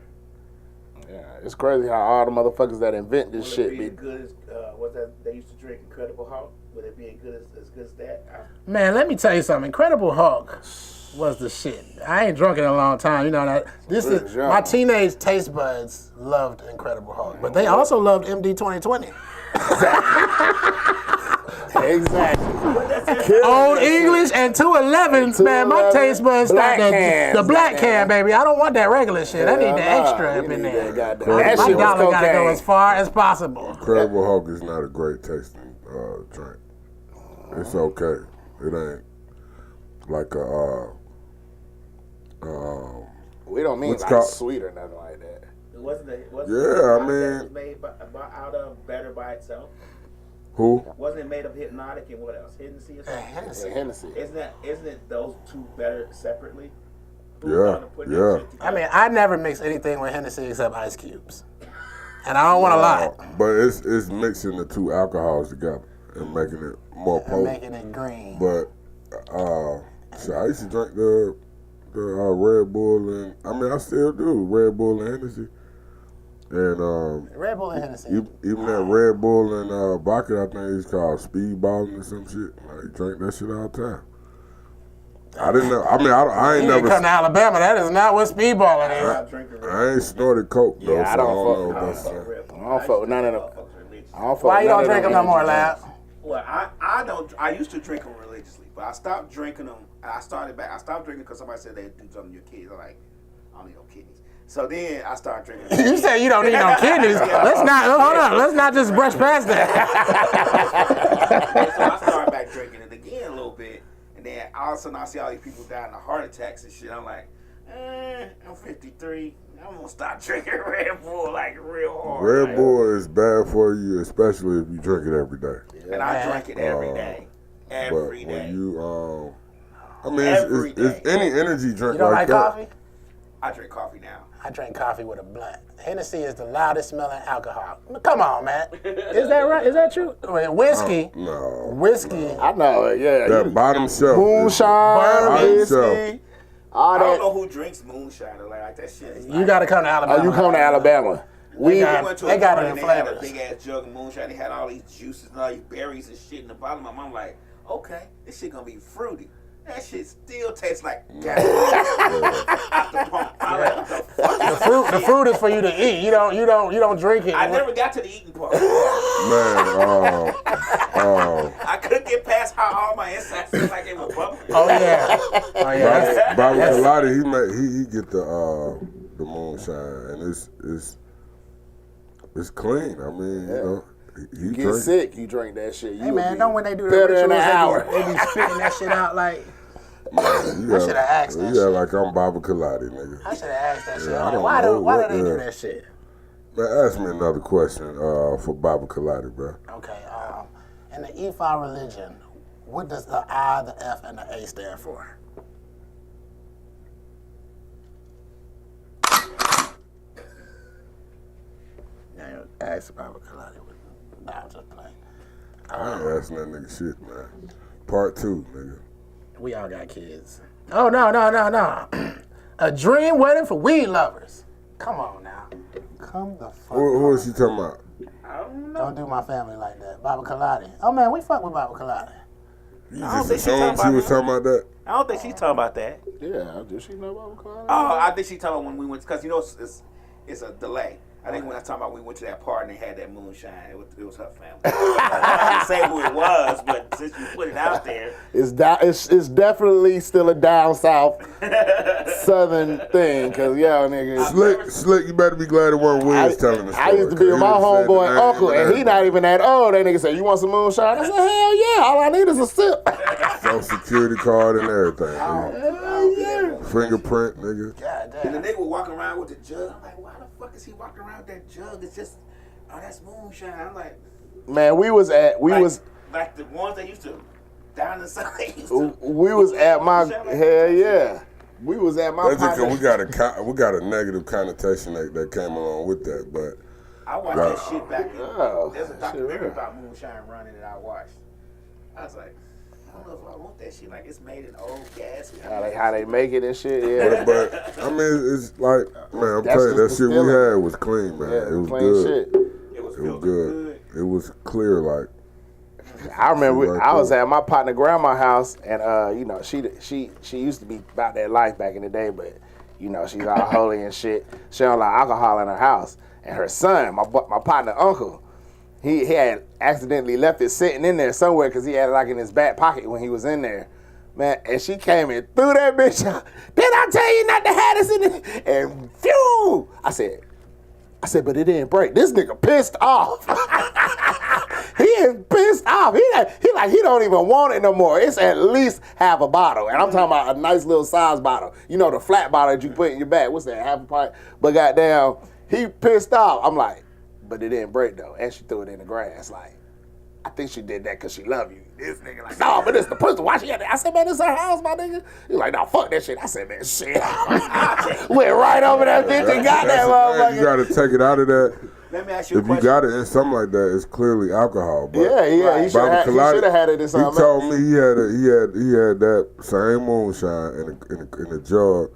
Yeah, it's crazy how all the motherfuckers that invent this shit be as good as what that they used to drink Incredible Hulk? Would it be as good as that? Man, let me tell you something. Incredible Hulk was the shit. I ain't drunk in a long time. You know that. This is my teenage taste buds loved Incredible Hulk, but they also loved MD 2020. Exactly. Old English and 211s, man. My taste buds Black start cans, the black goddamn. can, baby. I don't want that regular shit. I need the extra up in there. That My shit was dollar gotta go cocaine. as far as possible. Incredible Hulk is not a great tasting drink. It's okay. It ain't like a. We don't mean What's like called- sweet or nothing like that. Wasn't it Yeah, I that mean- was made out of Better by itself? Who? Wasn't it made of Hypnotic and what else? Hennessy or something? Yeah, Hennessy. Isn't it those two better separately? Yeah, yeah. I mean, I never mix anything with Hennessy except ice cubes, and I don't want to lie. But it's mixing the two alcohols together and making it more And potent. making it green. But so I used to drink the Red Bull and I mean I still do Red Bull and Hennessy. And Red Bull and Hennessy. even that Red Bull and vodka, I think it's called speedballing or some shit. I drink that shit all the time. I didn't know. I mean, I ain't You never. come to Alabama, that is not what speedballing is. I ain't snorted coke though. Yeah, I so don't know fuck what with that's I don't fuck with none of them. I don't fuck Why with you none don't of drink them them no more, energy Lab? drinks. Well, I don't. I used to drink them religiously, but I stopped drinking them. I stopped drinking because somebody said they'd do something to your kids. I'm like, I don't need no kidneys. So then I started drinking. You say you don't need no kidneys. Let's not, hold on, let's not just brush past that. So I started back drinking it again a little bit, and then all of a sudden I see all these people dying of heart attacks and shit. I'm like, I'm 53. I'm gonna stop drinking Red Bull like real hard. Red Bull is bad for you, especially if you drink it every day. And I drink it every day. Every But day. when you, I mean, Every it's day. any energy drink You don't like that. coffee? I drink coffee now. I drink coffee with a blunt. Hennessy is the loudest smelling alcohol. Come on, man. Is that right? Is that true? Wait, whiskey. No. Whiskey. I know it, yeah. That bottom shelf. Moonshine, Bottom whiskey, shelf. all I don't that. know who drinks moonshine or like that shit. You got to come to Alabama. Oh, you come to Alabama. We We went to they a got party it in and they had a flavors. big ass jug of moonshine. They had all these juices and all these berries and shit in the bottom. My mom like, okay, this shit gonna be fruity. That shit still tastes like gas. Out the pump. I'm like, what the fuck is The fruit is for you to eat. You don't drink it. I never got to the eating part. Man, I couldn't get past how all my insides felt like it was bubbling. Oh yeah. Oh yeah. Bobby Kaladi, he get the moonshine and it's clean. I mean, you know, he Get drink. sick, you drink that shit. Hey man, don't when they do the better in rituals, an hour. they be spitting that shit out like. I shoulda asked that shit. like I'm Bobby Kaladi, nigga. I should have asked that shit. Yeah, I Like, don't why know why what do they do the- that shit? Man, ask me another question for Bobby Kaladi, bro. Okay. In the Ifa religion, what does the I, the F, and the A stand for? Yeah, ask Baba Kaladi. Nah, I'm just playing. I ain't asking that nigga shit, man. Part 2, nigga. We all got kids. Oh, no. A dream wedding for weed lovers. Come on now. Come the fuck Who is she talking about? Don't do my family like that. Baba Kaladi. Oh, man, we fuck with Baba Kaladi. You don't just think she assumed talking she was about talking about that? I don't think she's talking about that. Yeah, does she know about Kaladi? Oh, I think she's talking about when we went, because you know it's a delay. I think when I was talking about we went to that party and they had that moonshine, it was her family. I didn't say who it was, but since you put it out there. It's definitely still a down south southern thing, because nigga. Slick, you better be glad it wasn't Wiz telling the story. I used to be with my homeboy uncle, and he not even that old. That nigga said, "You want some moonshine?" I said, "Hell yeah, all I need is a sip." Social security card and everything. Hell yeah. Fingerprint, nigga. God damn. And the nigga was walking around with the jug. I'm like, why the fuck is he walking around with that jug? It's just, that's moonshine. I'm like, man, we was like the ones that used to down the side. We was at my hell yeah. We was at my. That's because we got a negative connotation that came along with that, but. I watched that shit back. There's a documentary about moonshine running that I watched. I was like, I don't know if I want that shit. Like, it's made in old gas. How they make it and shit, yeah. But I mean, it's like, man, I'm telling you, that shit we had was clean, man. Yeah, it was clean good. Shit. It was good. It was clear, like. I remember I was at my partner grandma's house, and she used to be about that life back in the day, but she's all holy and shit. She don't like alcohol in her house, and her son, my partner uncle, he had accidentally left it sitting in there somewhere because he had it like in his back pocket when he was in there, man. And she came and threw that bitch out. Did I tell you not to have this in it? And phew! I said, but it didn't break. This nigga pissed off. He is pissed off. He don't even want it no more. It's at least half a bottle. And I'm talking about a nice little size bottle. You know, the flat bottle that you put in your bag. What's that, half a pint? But goddamn, he pissed off. I'm like, but it didn't break though. And she threw it in the grass. Like, I think she did that because she love you. This nigga like, no, but it's the person. Why she had that? I said, man, this her house, my nigga. He like, no, fuck that shit. I said, man, shit. Went right over that bitch and got that motherfucker. You got to take it out of that. Let me ask you a question. If you got it in something like that, it's clearly alcohol. But yeah, he should have had it in something. He told me he had that same moonshine in a jar,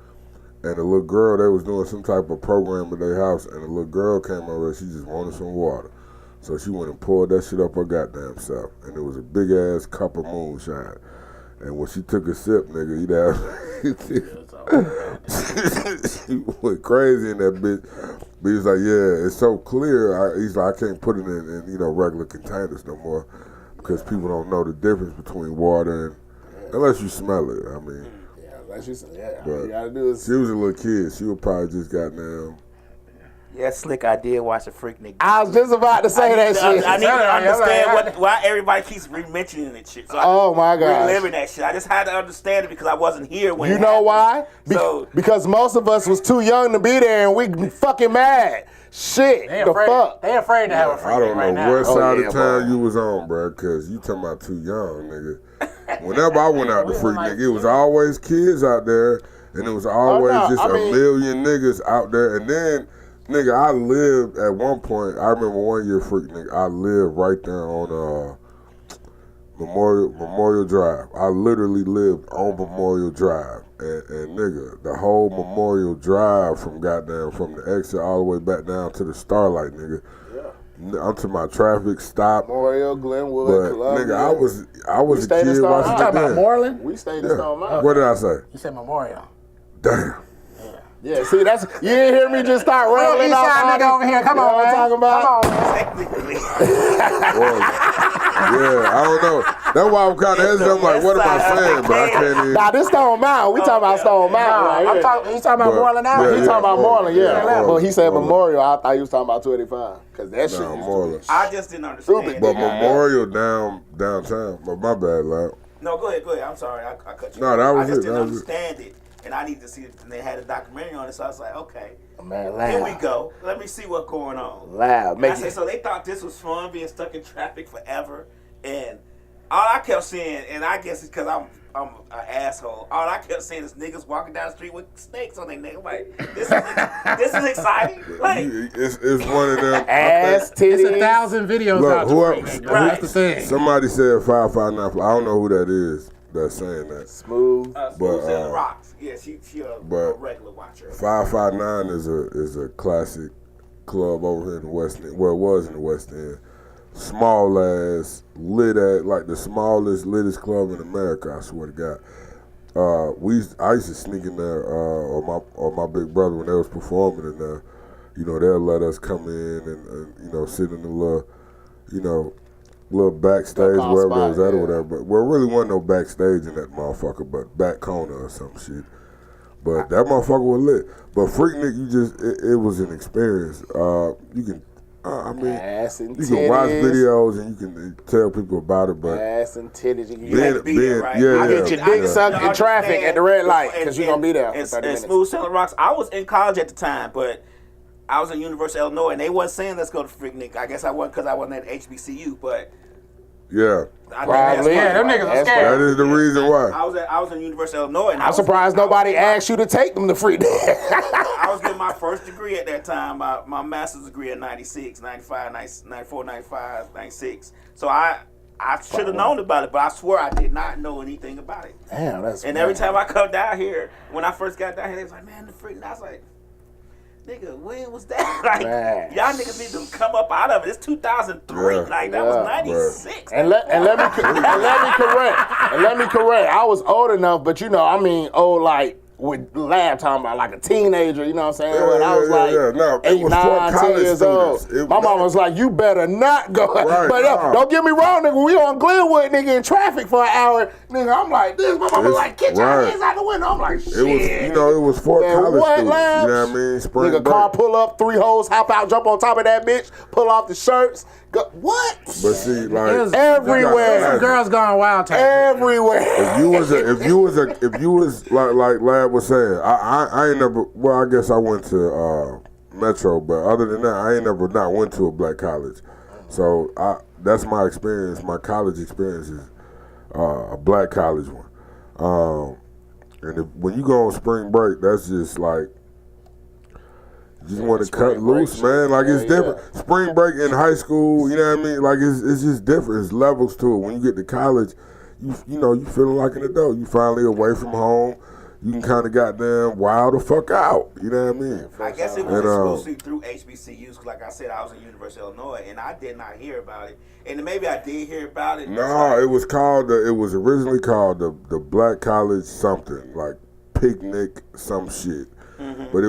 and a little girl, they was doing some type of program at their house, and a little girl came over, she just wanted some water. So she went and poured that shit up her goddamn self, and it was a big ass cup of moonshine. And when she took a sip, nigga, she went crazy in that bitch. But he's like, yeah, it's so clear. He's like, I can't put it in regular containers no more because people don't know the difference between water and unless you smell it. I mean, like she said, all but you gotta do is. She was a little kid. She would probably just goddamn. Yeah, Slick, I did watch the Freaknic. I was just about to say that shit. I need to understand why everybody keeps re-mentioning that shit. So oh my God. Reliving that shit. I just had to understand it because I wasn't here when you know why? Because most of us was too young to be there and we fucking mad. Shit, they afraid to have a Freaknic I don't know right now. what side of town you was on, bro, because you talking about too young, nigga. Whenever I went out to Freaknic, it was always kids out there, and it was always a million niggas out there. And then, nigga, I lived at one point, I remember one year Freaknic, I lived right there on Memorial Drive. I literally lived on Memorial Drive. And nigga, the whole Memorial Drive from the exit all the way back down to the Starlight, nigga. Yeah. I'm to my traffic stop. Memorial, Glenwood, but Columbia. nigga, I was a kid watching that. You talking about Moreland? We stayed in Stone Mountain. What did I say? You said Memorial. Damn. Yeah, see, that's you didn't hear me just start rattling off. Nigga over here, come on, man. Talking about? Come on, man. Technically. Yeah, I don't know. That's why I'm kind of hesitant. I'm like, what am I saying, bro? I can't even. Nah, this Stone Mountain. We talking about Stone Mountain. Right You talking about Moreland now? He talking about Moreland, yeah. But he said Moreland. Memorial. I thought he was talking about 285. Because that shit used Moreland. I just didn't understand. But Memorial downtown. But my bad, lad. No, go ahead. I'm sorry. I cut you. No, that was I just it. didn't understand it. And I need to see it. And they had a documentary on it, so I was like, okay. Man, Here we go. Let me see what's going on. Loud. And I said, so they thought this was fun, being stuck in traffic forever. And all I kept seeing, and I guess it's because I'm an asshole, all I kept seeing is niggas walking down the street with snakes on their neck. I'm like, this is exciting. Like, it's one of them. Ass titties. It's 1,000 videos out there. That's the thing. Somebody said 559. I don't know who that is that's saying that. Smooth. Smooth and the Rocks. Yeah, she a regular watcher. 559 is a classic club over here in the West End. Well, it was in the West End. Small ass, lit at like the smallest, littest club in America. I swear to God. I used to sneak in there, or my big brother when they was performing in there, you know, they'll let us come in and you know, sit in the little, you know, little backstage, wherever it was at or whatever. But well, really wasn't no backstage in that motherfucker, but back corner or some shit. But that motherfucker was lit. But Freaknic, it was an experience. You can, I mean, you can watch videos and you can tell people about it, but ass and titties, you get your dick sucked in traffic at the red light because you're gonna be there for 30 minutes. Smooth Selling Rocks. I was in college at the time, but I was in University of Illinois, and they wasn't saying let's go to Freaknic. I guess I wasn't because I wasn't at HBCU, but. Yeah. Probably. Yeah, them niggas are scared. That is the reason why. I was in University of Illinois. And I'm surprised nobody asked you to take them to Freaknic. I was getting my first degree at that time, my master's degree in 96, 95, 94, 95, 96. So I should have known about it, but I swear I did not know anything about it. Damn, that's And every time I come down here, when I first got down here, they was like, man, the Freaknic. I was like, nigga, when was that? Like, y'all niggas need to come up out of it. It's 2003. Like, that was 96. And let me correct. I was old enough, but you know, I mean, old like with Lab talking about like a teenager, you know what I'm saying? When I was like 8, 9, 10 years old. My mom was like, you better not go. Right, but don't get me wrong, nigga, we on Glenwood, nigga, in traffic for an hour. Nigga, I'm like this. My mom was like, get your hands out the window. I'm like, shit. It was, you know, it was for college students. You know what I mean? Spring nigga, break. car pull up, 3 hoes, hop out, jump on top of that bitch, pull off the shirts. What? But see, like everywhere, some girls gone wild type. Everywhere. If you was like Lad was saying, I ain't never. Well, I guess I went to Metro, but other than that, I ain't never not went to a black college. So that's my experience. My college experience is a black college one. And when you go on spring break, that's just like. You just want to cut loose, man. Like, it's different. Spring break in high school, you know what I mean? Like, it's just different. It's levels to it. When you get to college, you know, you feeling like an adult. You finally away from home. You can kind of goddamn wild the fuck out. You know what I mean? I guess it was exclusively through HBCUs. Like I said, I was in University of Illinois, and I did not hear about it. And maybe I did hear about it. No, it was called, it was originally called the Black College something, like Picnic some shit. Mm-hmm. But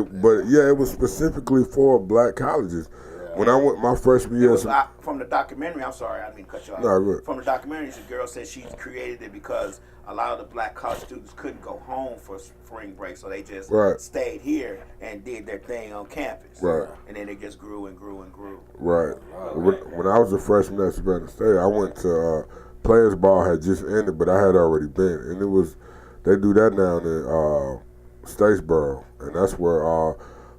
it was specifically for black colleges. Yeah. When I went my freshman year, from the documentary. I'm sorry, I didn't mean to cut you off. No, from the documentary, the girl said she created it because a lot of the black college students couldn't go home for spring break, so they just stayed here and did their thing on campus. Right. And then it just grew and grew and grew. Right. When I was a freshman at Savannah State, I went to Players Ball had just ended, but I had already been, and they do that now in Statesboro, and that's where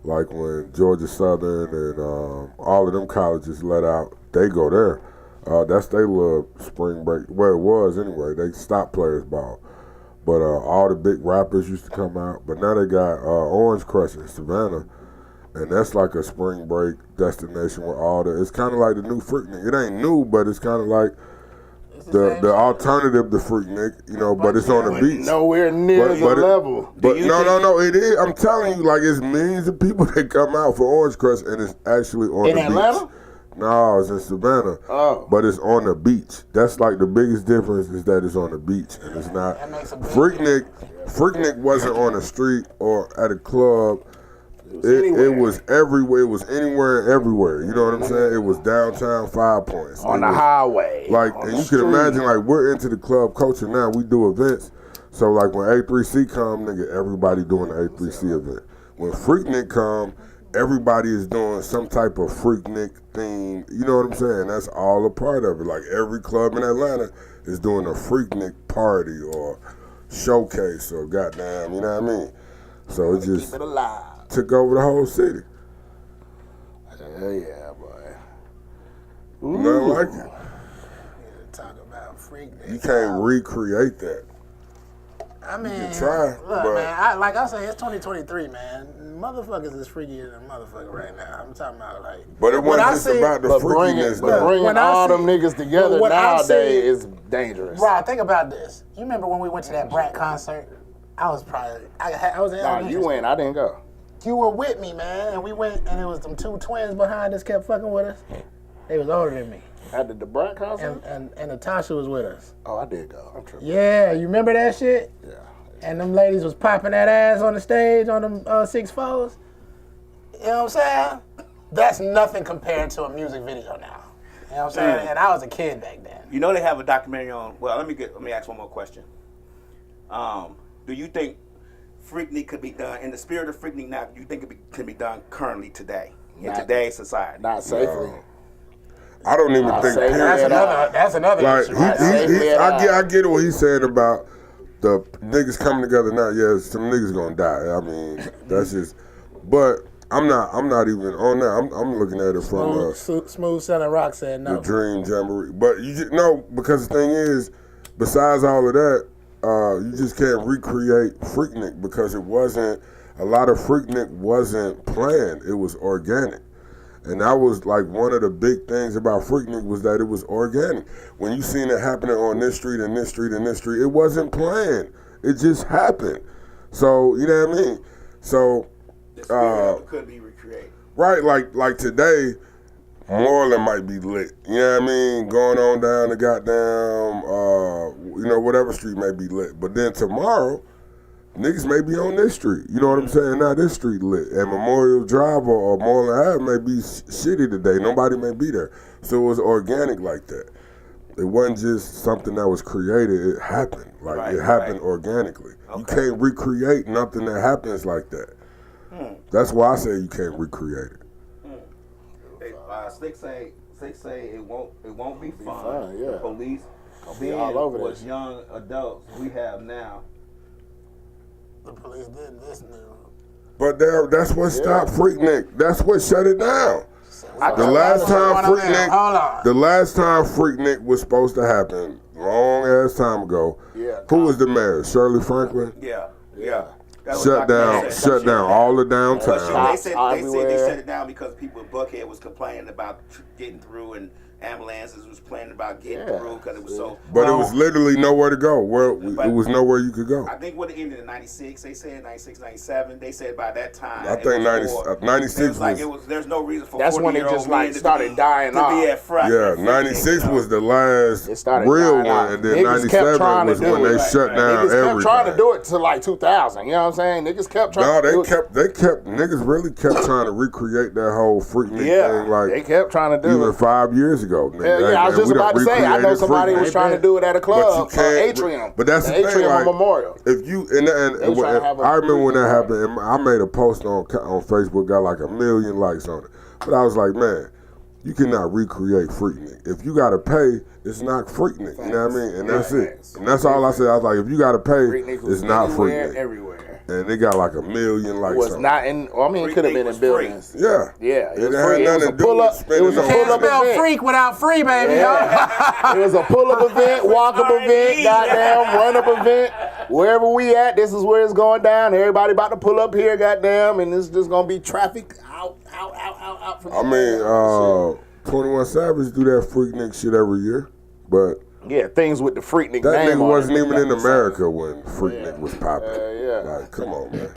like when Georgia Southern and all of them colleges let out, they go there. That's their little spring break. Well, it was anyway. They stopped Players Ball, but all the big rappers used to come out. But now they got Orange Crush in Savannah, and that's like a spring break destination where it's kind of like the new Freaknic. It ain't new, but it's kind of like the alternative to Freaknic, you know, but it's on the beach. Nowhere near the level. But no, it is. I'm telling you, like, it's millions of people that come out for Orange Crush, and it's actually on the beach. In Atlanta? No, it's in Savannah. Oh. But it's on the beach. That's like the biggest difference is that it's on the beach, and it's not. Freaknic wasn't on the street or at a club. It was everywhere. It was anywhere and everywhere. You know what I'm saying? It was downtown 5 Points. On the highway. Like, and you can imagine, like, we're into the club culture now. We do events. So, like, when A3C come, nigga, everybody doing the A3C event. When Freaknic come, everybody is doing some type of Freaknic theme. You know what I'm saying? That's all a part of it. Like, every club in Atlanta is doing a Freaknic party or showcase or goddamn, you know what I mean? So it just keep it alive. Took over the whole city. Hell yeah, boy. Nothing like it. Talk about Freaknic. You can't recreate that. I mean, you can try, look, man. Like I say, it's 2023, man. Motherfuckers is freakier than motherfucker right now. I'm talking about like. But it wasn't just about the freakiness. Bringing all them niggas together nowadays is dangerous. Rob, think about this. You remember when we went to that Brat concert? I was probably I was in. Nah, you went. I didn't go. You were with me, man, and we went, and it was them 2 twins behind us kept fucking with us. They was older than me. At the Brat concert? And Natasha was with us. Oh, I did go. I'm tripping. Yeah, you remember that shit? Yeah. And them ladies was popping that ass on the stage on them 6'4s. You know what I'm saying? That's nothing compared to a music video now. You know what I'm saying? And I was a kid back then. You know they have a documentary on. Well, let me ask one more question. Do you think Freaknic could be done in the spirit of Freaknic now? Do you think it can be done currently today in today's society? Not safely. I don't even think. That's another like, issue. Right? I get what he's saying about the niggas coming together now. Yeah, some niggas gonna die. I mean, that's just. But I'm not even on that. I'm looking at it from Smooth Selling Rock said no. The Dream Jamboree. But you just, no, because the thing is, besides all of that, you just can't recreate Freaknic because it wasn't. A lot of Freaknic wasn't planned. It was organic. And that was like one of the big things about Freaknic was that it was organic. When you seen it happening on this street and this street and this street, it wasn't planned. It just happened. So, you know what I mean? So, the spirit could be recreated. Right, like today, Moreland might be lit. You know what I mean? Going on down the goddamn, whatever street may be lit. But then tomorrow, niggas may be on this street. You know what I'm saying? Now this street lit. And Memorial Drive or Moreland Ave may be shitty today. Nobody may be there. So it was organic like that. It wasn't just something that was created. It happened. It happened organically. Okay. You can't recreate nothing that happens like that. That's why I say you can't recreate it. Slick say it won't be fun. Yeah. The police be all over what this. Young adults we have now. The police did this now. But that's what stopped Freaknic. That's what shut it down. The last time Freaknic was supposed to happen, long ass time ago. Yeah. Who was the mayor? Shirley Franklin. Yeah. Shut down all the downtown. They said they shut it down because people in Buckhead was complaining about getting through, and ambulances was complaining about getting through because it was so. But it was literally nowhere to go. It was nowhere you could go. I think when it ended in 96, they said 96, 97. They said by that time. I think 96 was. There's no reason for. That's when it just started dying off. Yeah, 96 was the last real one, and then 97 was when they shut down everything. Niggas kept trying to do it to like 2000. You know what I'm saying? Niggas kept trying. Niggas really kept trying to recreate that whole Freaknic thing. Like they kept trying to do even it 5 years ago. I was just about to say. I know somebody was trying to do it at a club, Atrium. But that's the Atrium thing, Memorial. If you I remember when that happened. And I made a post on Facebook, got like 1 million likes on it. But I was like, man, you cannot recreate Freaknic. If you gotta pay, it's not Freaknic. You know what I mean? And that's it. And that's all I said. I was like, if you gotta pay, it's not Freaknic. Everywhere. And they got like 1 million likes. Was not in. Well, I mean, it could have been in buildings. Yeah. It was free. It was a pull up. It was a pull up event. Freak without free, baby. It was a pull up event, walk up event, goddamn run up event. Wherever we at, this is where it's going down. Everybody about to pull up here, goddamn, and this is just gonna be traffic out. I mean, 21 Savage do that Freaknic shit every year, but. Yeah, things with the Freaknic that name nigga wasn't even in America when Freaknic was popping. Like, come on, man.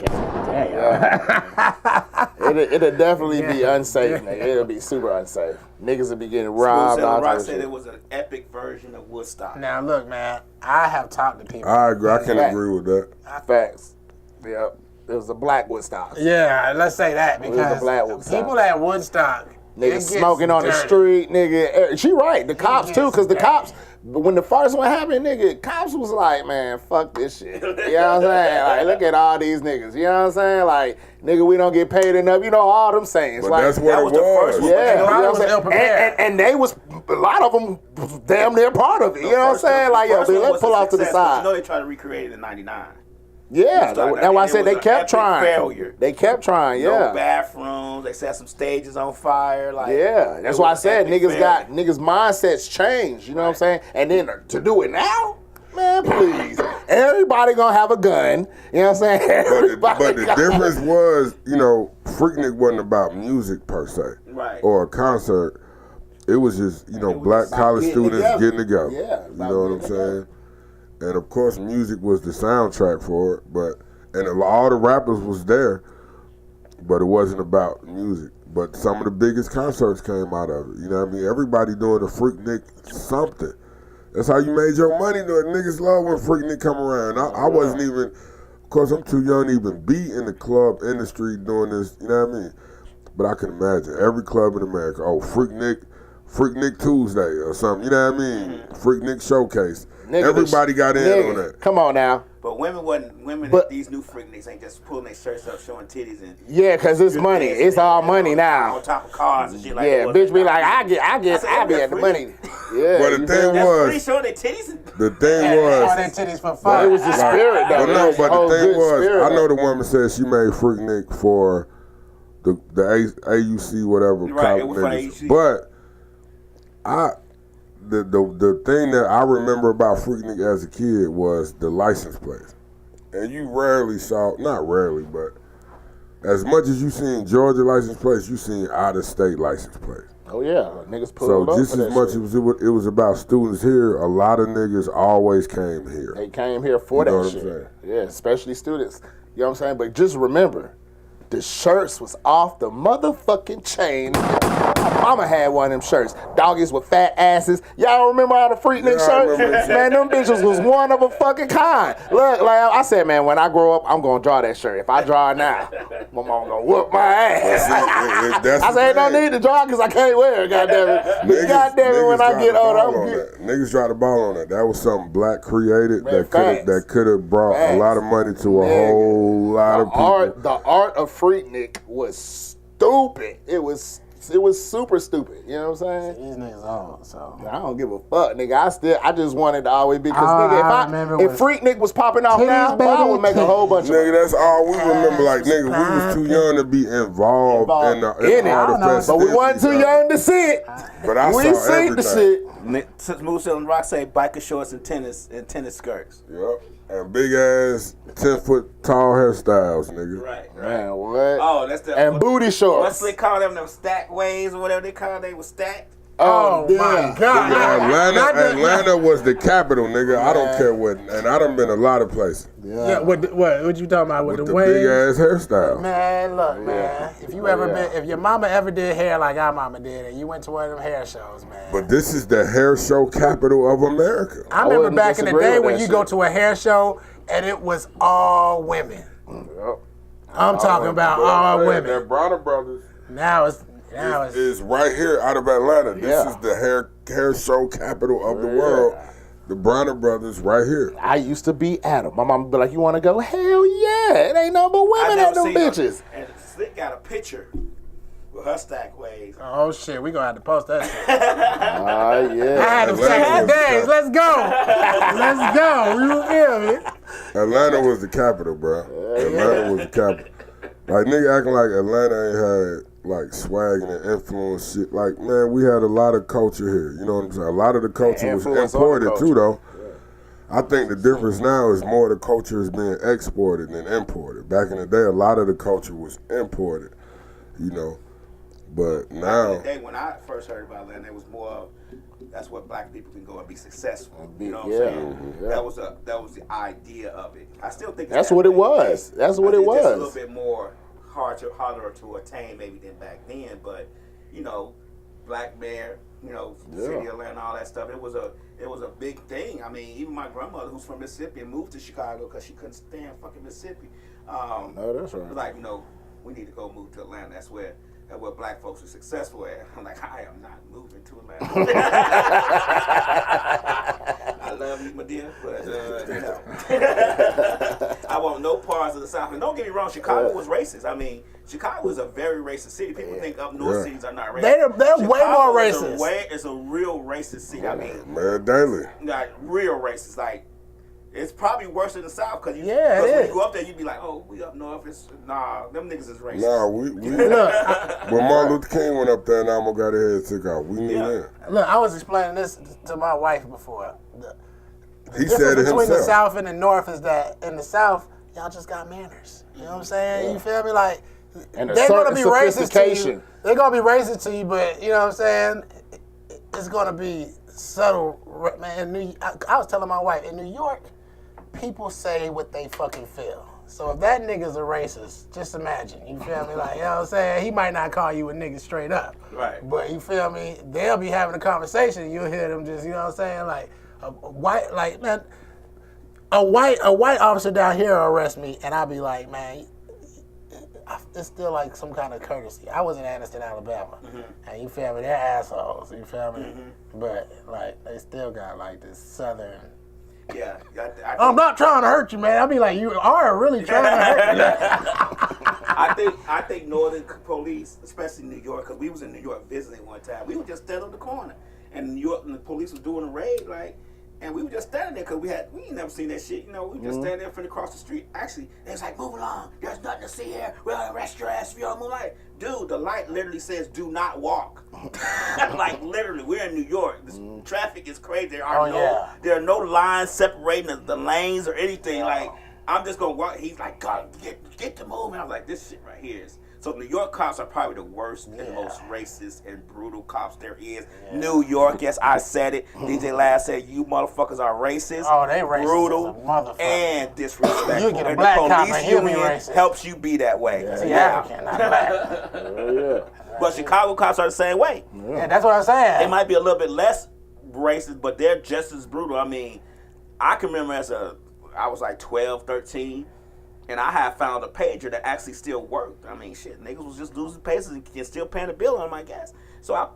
It'll definitely be unsafe, nigga. It'll be super unsafe. Niggas will be getting robbed. Rock said it was an epic version of Woodstock. Now, look, man, I have talked to people. I agree. I can agree with that. Facts. Yep. It was a black Woodstock. Yeah, let's say that because people at Woodstock. Niggas smoking on the street, nigga. She right. The cops, too, because the cops, when the first one happened, nigga, cops was like, man, fuck this shit. You know what I'm saying? Like, look at all these niggas. You know what I'm saying? Like, nigga, we don't get paid enough. You know, all them sayings. But like, that's what it was. The first one. Yeah. You know what I'm saying? And they was, a lot of them damn near part of it. You know what I'm saying? Like, yo, let's pull off to the side. You know they tried to recreate it in 99. Yeah, that's why I said they kept trying. Failure. They kept trying, yeah. No bathrooms. They set some stages on fire. Like, yeah, that's why I said niggas mindsets changed. You know what I'm saying? And then to do it now, man, please. Everybody gonna have a gun. You know what I'm saying? But the difference was, Freaknic wasn't about music per se, right? Or a concert. It was just, black college students getting together. Yeah, you know what I'm saying? And of course, music was the soundtrack for it, and all the rappers was there, but it wasn't about music. But some of the biggest concerts came out of it. You know what I mean? Everybody doing a Freaknic something. That's how you made your money doing it. Niggas love when Freaknic come around. I wasn't even, of course, I'm too young to even be in the club industry doing this, you know what I mean? but I can imagine every club in America. Oh, Freaknic Tuesday or something. You know what I mean? Freaknic Showcase. Nigga, everybody got in on that. Come on now. But these new Freakniks ain't just pulling their shirts up, showing titties and. Yeah, cause it's money. It's all money now. On top of cars and shit like that. Yeah, bitch be like, I be at the money. Yeah. But the thing was, pretty showing their titties. The thing was, showing their titties for fun. It was the spirit though. But no, but the thing was, I know the woman said she made Freaknic for the AUC whatever. Right, it was for AUC. But the thing that I remember about Freaknic as a kid was the license plate. And you rarely saw, not rarely, but as much as you seen Georgia license plates, you seen out-of-state license plates. Oh yeah, niggas pulled up. So just as much as it was about students here, a lot of niggas always came here. They came here for that shit. Yeah, especially students. You know what I'm saying? But just remember, the shirts was off the motherfucking chain. My mama had one of them shirts. Doggies with fat asses. Y'all remember all the Freaknic shirts? Man, them bitches was one of a fucking kind. Look, like I said, man, when I grow up, I'm gonna draw that shirt. If I draw it now, my mama gonna whoop my ass. I said, no need to draw because I can't wear it, goddammit. Goddammit, when I get older, I'm good. Niggas dropped the ball on that. That was something Black created that could have brought a lot of money to a whole lot of people. The art of Freaknic was stupid. It was super stupid. You know what I'm saying? These niggas on, so I don't give a fuck, nigga. I just wanted to always be, because nigga, if Freaknic was popping off now, I would make a whole bunch of nigga. That's all we remember. Like nigga, we was too young to be involved in all the festivities. But we wasn't too young to see it. But I saw seen the shit. Smooth Silk and Rock say biker shorts and tennis skirts. Yep. And big ass 10-foot tall hairstyles, nigga. Right. Man, what? Oh, that's the and booty shorts. What's they call them? Them stack waves or whatever they call. They was stacked. Oh my God! Atlanta was the capital, nigga. I don't care what, and I done been a lot of places. Yeah. What you talking about with the big ass hairstyle? Man, look, man. If you if your mama ever did hair like our mama did, and you went to one of them hair shows, man. But this is the hair show capital of America. I remember back in the day when you go to a hair show and it was all women. Yep. I'm talking about all women. They're Bronner Brothers. Now it's right here out of Atlanta. This is the hair show capital of the world. The Bronner Brothers right here. I used to be at them. My mom would be like, you want to go? Hell yeah. It ain't no but women at them bitches. And Slick got a picture with her stack waves. Oh shit, we gonna have to post that shit. Yeah. I had them sexy days. Let's go. Let's go. You feel me? Atlanta was the capital, bro. Atlanta was the capital. Like nigga acting like Atlanta ain't had like swag and influence shit. Like, man, we had a lot of culture here. You know what I'm saying? A lot of the culture was imported too, though. I think the difference now is more the culture is being exported than imported. Back in the day, a lot of the culture was imported, you know. But now, back in the day when I first heard about Atlanta, it was more of that's what black people can go and be successful. You know what I'm saying? Yeah. That was the idea of it. I still think that's what it was. That's what it was. Just a little bit more harder to attain maybe than back then, but you know, Black Bear, you know, City of Atlanta, all that stuff. It was a big thing. I mean, even my grandmother, who's from Mississippi, moved to Chicago because she couldn't stand fucking Mississippi. No, that's right. Was like, you know, we need to go move to Atlanta. That's where black folks are successful at. I'm like, I am not moving to Atlanta. I love you, my dear, but no. I want no parts of the South. And don't get me wrong, Chicago was racist. I mean, Chicago is a very racist city. People think up north cities are not racist. They're way more racist. racist. It's a real racist city. I mean, man, daily. Like real racist. Like it's probably worse in the South because when you go up there, you'd be like, oh, we up north. Nah, them niggas is racist. Nah, we when Martin Luther King went up there and almost got his head took off. We knew that. Look, I was explaining this to my wife before. He said it himself. Between the South and the North is that in the South, y'all just got manners. You know what I'm saying? Yeah. You feel me? Like, they're going to be racist to you. They're going to be racist to you, but you know what I'm saying? It's going to be subtle. Man, I was telling my wife, in New York, people say what they fucking feel. So if that nigga's a racist, just imagine. You feel me? Like, you know what I'm saying? He might not call you a nigga straight up. Right. But you feel me? They'll be having a conversation and you'll hear them just, you know what I'm saying? Like, a white officer down here will arrest me and I'll be like, man, it's still like some kind of courtesy. I was in Anniston, Alabama, and you feel me? They're assholes. You feel me? But like they still got like this southern. Yeah, I'm not trying to hurt you, man. I mean, like you are really trying to hurt me. I think Northern police, especially New York, because we was in New York visiting one time. We were just standing on the corner, and New York and the police was doing a raid, like. And we were just standing there because we ain't never seen that shit. You know, we just standing there from across the street. Actually, they was like, move along. There's nothing to see here. We're going to arrest your ass if you don't move. Like, dude, the light literally says do not walk. Like, literally, we're in New York. This traffic is crazy. There are no lines separating the lanes or anything. Like, I'm just going to walk. He's like, God, get to moving. I was like, this shit right here is. So New York cops are probably the worst and most racist and brutal cops there is. Yeah. New York, yes, I said it. DJ Last said, you motherfuckers are racist, they racist brutal, and disrespectful. You get a black cop and he'll be racist. Helps you be that way. Yeah. African, not black. But Chicago cops are the same way. Yeah, that's what I'm saying. They might be a little bit less racist, but they're just as brutal. I mean, I can remember I was like 12, 13. And I had found a pager that actually still worked. I mean, shit, niggas was just losing paces and still paying the bill on my gas. So I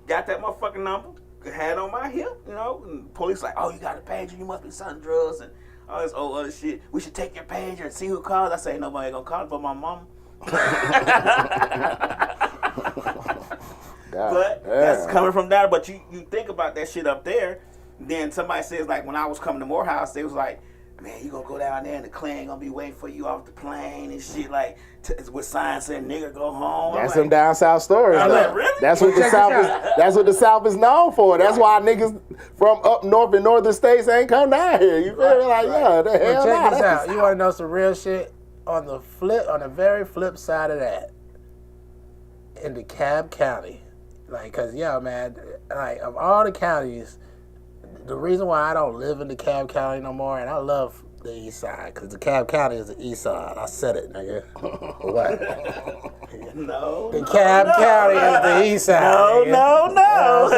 got that motherfucking number, had it on my hip, you know. And police like, oh, you got a pager, you must be selling drugs and all this old other shit. We should take your pager and see who calls. I say, nobody gonna call but my mama. But that's coming from there. But you think about that shit up there. Then somebody says, like, when I was coming to Morehouse, they was like, man, you gonna go down there and the Klan gonna be waiting for you off the plane and shit, like with signs saying "nigga, go home." That's some down south stories. Like, really? That's what the South is. That's what the South is known for. That's why niggas from up north and northern states ain't come down here. You feel me? Like, yeah, the hell. Check this out. You wanna know some real shit? On the very flip side of that, in DeKalb County, like, cause man, like of all the counties. The reason why I don't live in DeKalb County no more, and I love the east side, because DeKalb County is the east side. I said it, nigga. What? DeKalb County is the east side. No. You know what I'm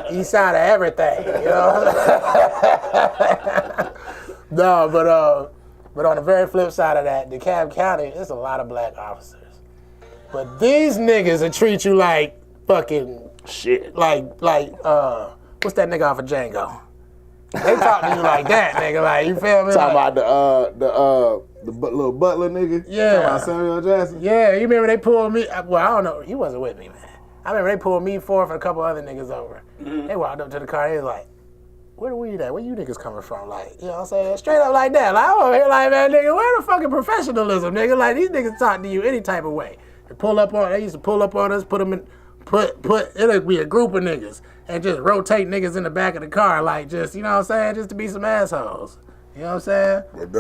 saying? East side of everything, you know? No, but on the very flip side of that, DeKalb County, there's a lot of black officers. But these niggas will treat you like fucking shit. Like, what's that nigga off of Django? They talk to you like that, nigga. Like, you feel me? Talking about the little butler nigga? Yeah. Talking about Samuel Jackson? Yeah, you remember they pulled me? Well, I don't know. He wasn't with me, man. I remember they pulled me forth and a couple other niggas over. They walked up to the car. They was like, where the weed at? Where you niggas coming from? Like, you know what I'm saying? Straight up like that. Like, I'm over here like, man, nigga, where the fucking professionalism, nigga? Like, these niggas talk to you any type of way. They used to pull up on us, it'll be a group of niggas and just rotate niggas in the back of the car, like just, you know what I'm saying, just to be some assholes. You know what I'm saying? But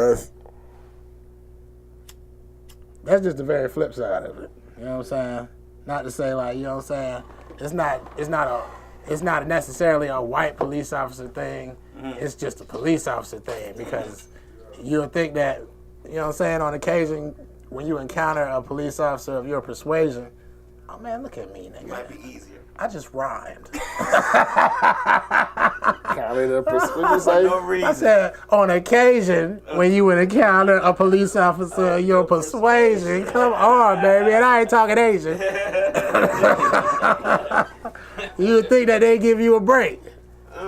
that's just the very flip side of it. You know what I'm saying? Not to say like, you know what I'm saying, it's not necessarily a white police officer thing. It's just a police officer thing, because you'll think that, you know what I'm saying, on occasion when you encounter a police officer of your persuasion, oh man, look at me, nigga. It might be easier. I just rhymed. No reason. I said, on occasion, when you would encounter a police officer of your persuasion, come on, baby, and I ain't talking Asian. You would think that they give you a break. You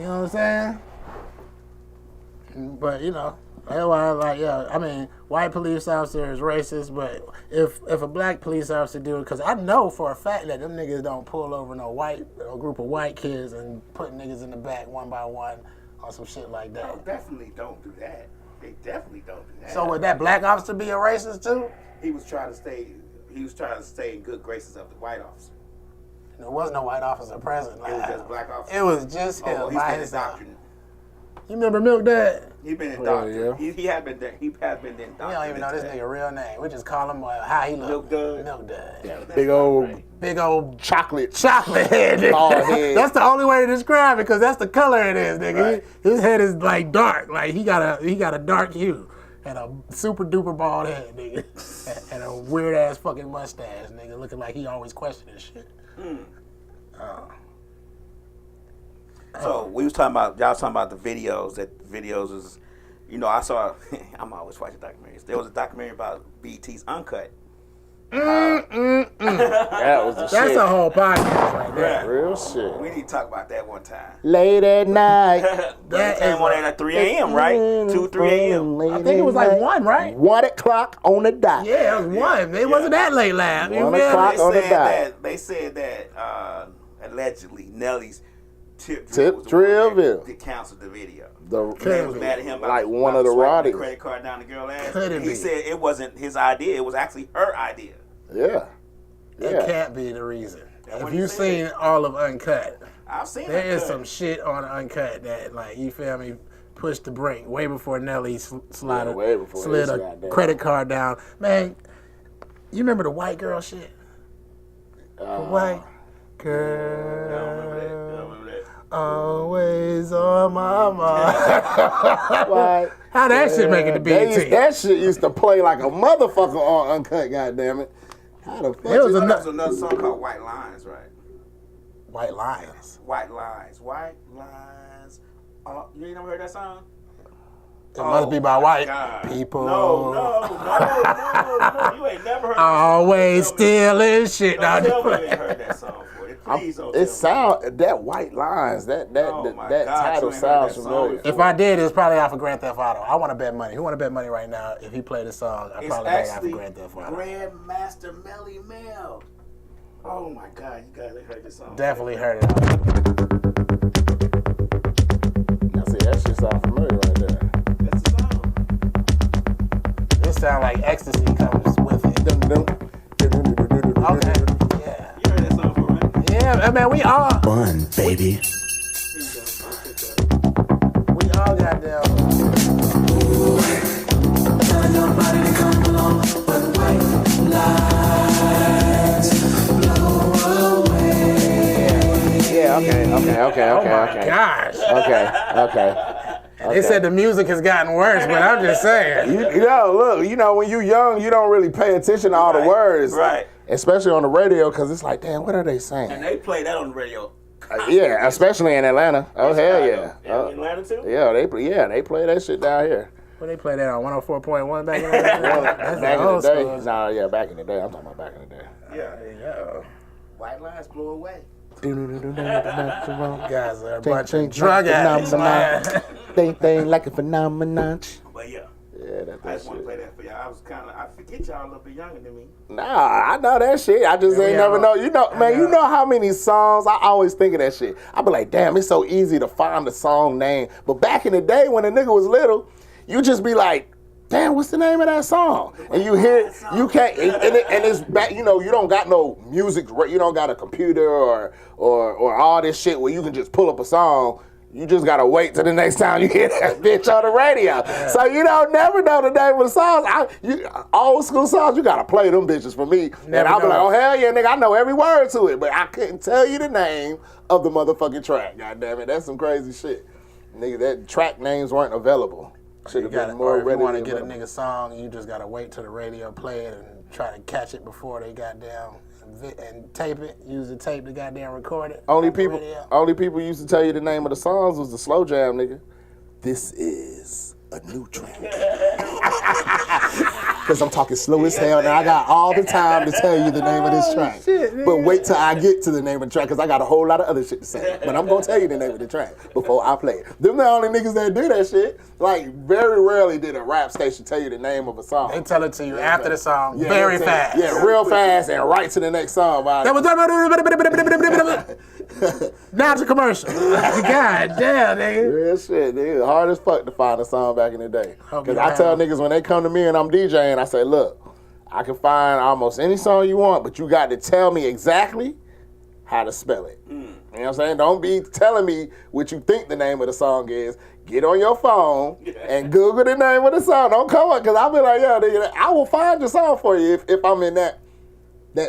know what I'm saying? But, you know, that's why, like, yeah, I mean, white police officer is racist, but if a black police officer do it, because I know for a fact that them niggas don't pull over a group of white kids and put niggas in the back one by one or some shit like that. No, definitely don't do that. They definitely don't do that. So would that black officer be a racist too? He was trying to stay in good graces of the white officer. There was no white officer present. It was just black officer. It was just him. Oh, he's been indoctrinated. You remember Milk Dad? He been indoctrinated. Yeah. He has been indoctrinated. We don't even know this nigga real name. We just call him how he look. Milk Dud. Milk Dud. Yeah, big old chocolate head. Head. That's the only way to describe it, because that's the color it is, nigga. Right. His head is like dark. Like he got a dark hue and a super duper bald head, nigga, and a weird ass fucking mustache, nigga, looking like he always questioning shit. So we was talking about, y'all was talking about the videos, that videos is You know, I saw. I'm always watching documentaries. There was a documentary about BET's Uncut. That was the shit. That's a whole podcast right there. Yeah. Real shit. We need to talk about that one time. Late at night. That came on at 3 a.m., right? 2, 3 a.m. I think it was like 1, right? 1 o'clock on the dot. Yeah, it was 1. It wasn't that late, lad. 1 o'clock on the dot. They said that allegedly Nelly's tip drill that canceled the video. The man was mad at him about like one of the swiping Roddies. the credit card down the girl's ass. Couldn't He be. said it wasn't his idea. It was actually her idea. Yeah. It can't be the reason. That's If what he you've said. seen all of Uncut, I've seen there is Uncut. some shit on Uncut that, like, you feel me, pushed the brink way before Nelly slid way before slid this a goddamn- credit card down. Man, you remember the white girl shit? The white girl. I don't remember that. Always on my mind. Like, How that shit make it to BET? That shit used to play like a motherfucker on Uncut, goddammit. How the fuck? There was There another was another song called White Lines, right? White Lions. White Lines. White Lines. Oh, you ain't never heard that song? It must be by white God. people. No. You ain't never heard that Always stealing shit. song. Nah, Don't tell me you ain't heard that song for it. Please don't tell It me. sound that White Lines, that Oh my that God, title you ain't heard sounds that song familiar. before. If I did, it's probably off of Grand Theft Auto. I want to bet money. Who want to bet money right now? If he played this song, I It's probably bet it off of actually Grand Theft Auto. Grandmaster Melly Mel. Oh my God, you guys heard this song. Definitely heard it. Now see, that shit sound familiar right there. That's the song. This sound like ecstasy comes with it. Okay. Yeah. You heard that song before, right? Yeah, man, we all Fun, baby. got down. Telling nobody to come along, but white lies blow away. Yeah, okay. Oh my gosh. Okay. They said the music has gotten worse, but I'm just saying. Look, when you young, you don't really pay attention to all the words. Right. Especially on the radio, because it's like, damn, what are they saying? And they play that on the radio. Yeah, especially in Atlanta. Oh, hell yeah. In Atlanta too? Yeah, they play that shit down here. Well, they play that on 104.1 back in the day. That's Back in the old day. school. Nah, yeah, back in the day. I'm talking about back in the day. Yeah. White lines blow away. Guys are a bunch of drug addicts, man. Thing like a phenomenon. But yeah. Yeah, I just want to play that for y'all. I forget y'all a little bit younger than me. Nah, I know that shit. I just ain't never know. You know how many songs, I always think of that shit. I be like, damn, it's so easy to find the song name. But back in the day when a nigga was little, you just be like, damn, what's the name of that song? And you hear, you can't, and it's back, you don't got no music, you don't got a computer or all this shit where you can just pull up a song. You just gotta wait till the next time you hear that bitch on the radio. Yeah. So you don't never know the name of the songs. Old school songs, you gotta play them bitches for me. And I'll be like, oh hell yeah, nigga, I know every word to it, but I couldn't tell you the name of the motherfucking track. God damn it, that's some crazy shit. Nigga, that track names weren't available. Should have been more ready. If you want to get a nigga song, you just gotta wait till the radio play it and try to catch it before they got down. And tape it, use the tape to goddamn record it. Only people used to tell you the name of the songs was the slow jam, nigga. This is a new track. Because I'm talking slow as hell, and I got all the time to tell you the name of this track. Shit, but wait till I get to the name of the track, because I got a whole lot of other shit to say. But I'm going to tell you the name of the track before I play it. Them the only niggas that do that shit. Like, very rarely did a rap station tell you the name of a song. They tell it to you after the song, very fast. Yeah, real fast, and right to the next song. That was now it's a commercial. God damn, nigga. Real shit, nigga. Hard as fuck to find a song back in the day. Because I tell niggas when they come to me and I'm DJing, I say, look, I can find almost any song you want, but you got to tell me exactly how to spell it. You know what I'm saying? Don't be telling me what you think the name of the song is. Get on your phone and Google the name of the song. Don't come up, because I'll be like, yo, nigga, I will find your song for you if I'm in that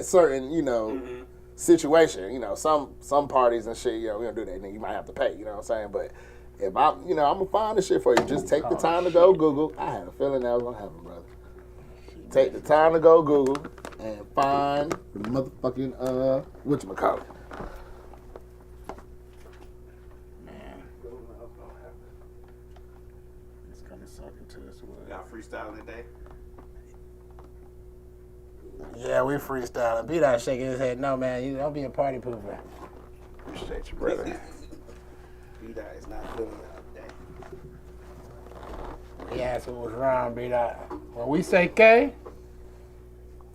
certain, situation. Some parties and shit, we don't do that, nigga. You might have to pay, you know what I'm saying? But if I'm gonna find the shit for you. Just take the time to go Google. I had a feeling that was gonna happen, brother. Take the time to go Google and find the motherfucking whatchamacallit. Man, it's gonna suck freestyling today? Yeah, we freestyling. B-Dot shaking his head. No, man, you don't be a party pooper. Appreciate you, brother. B-Dot is not feeling it today. He asked what was wrong, B-Dot. When we say K,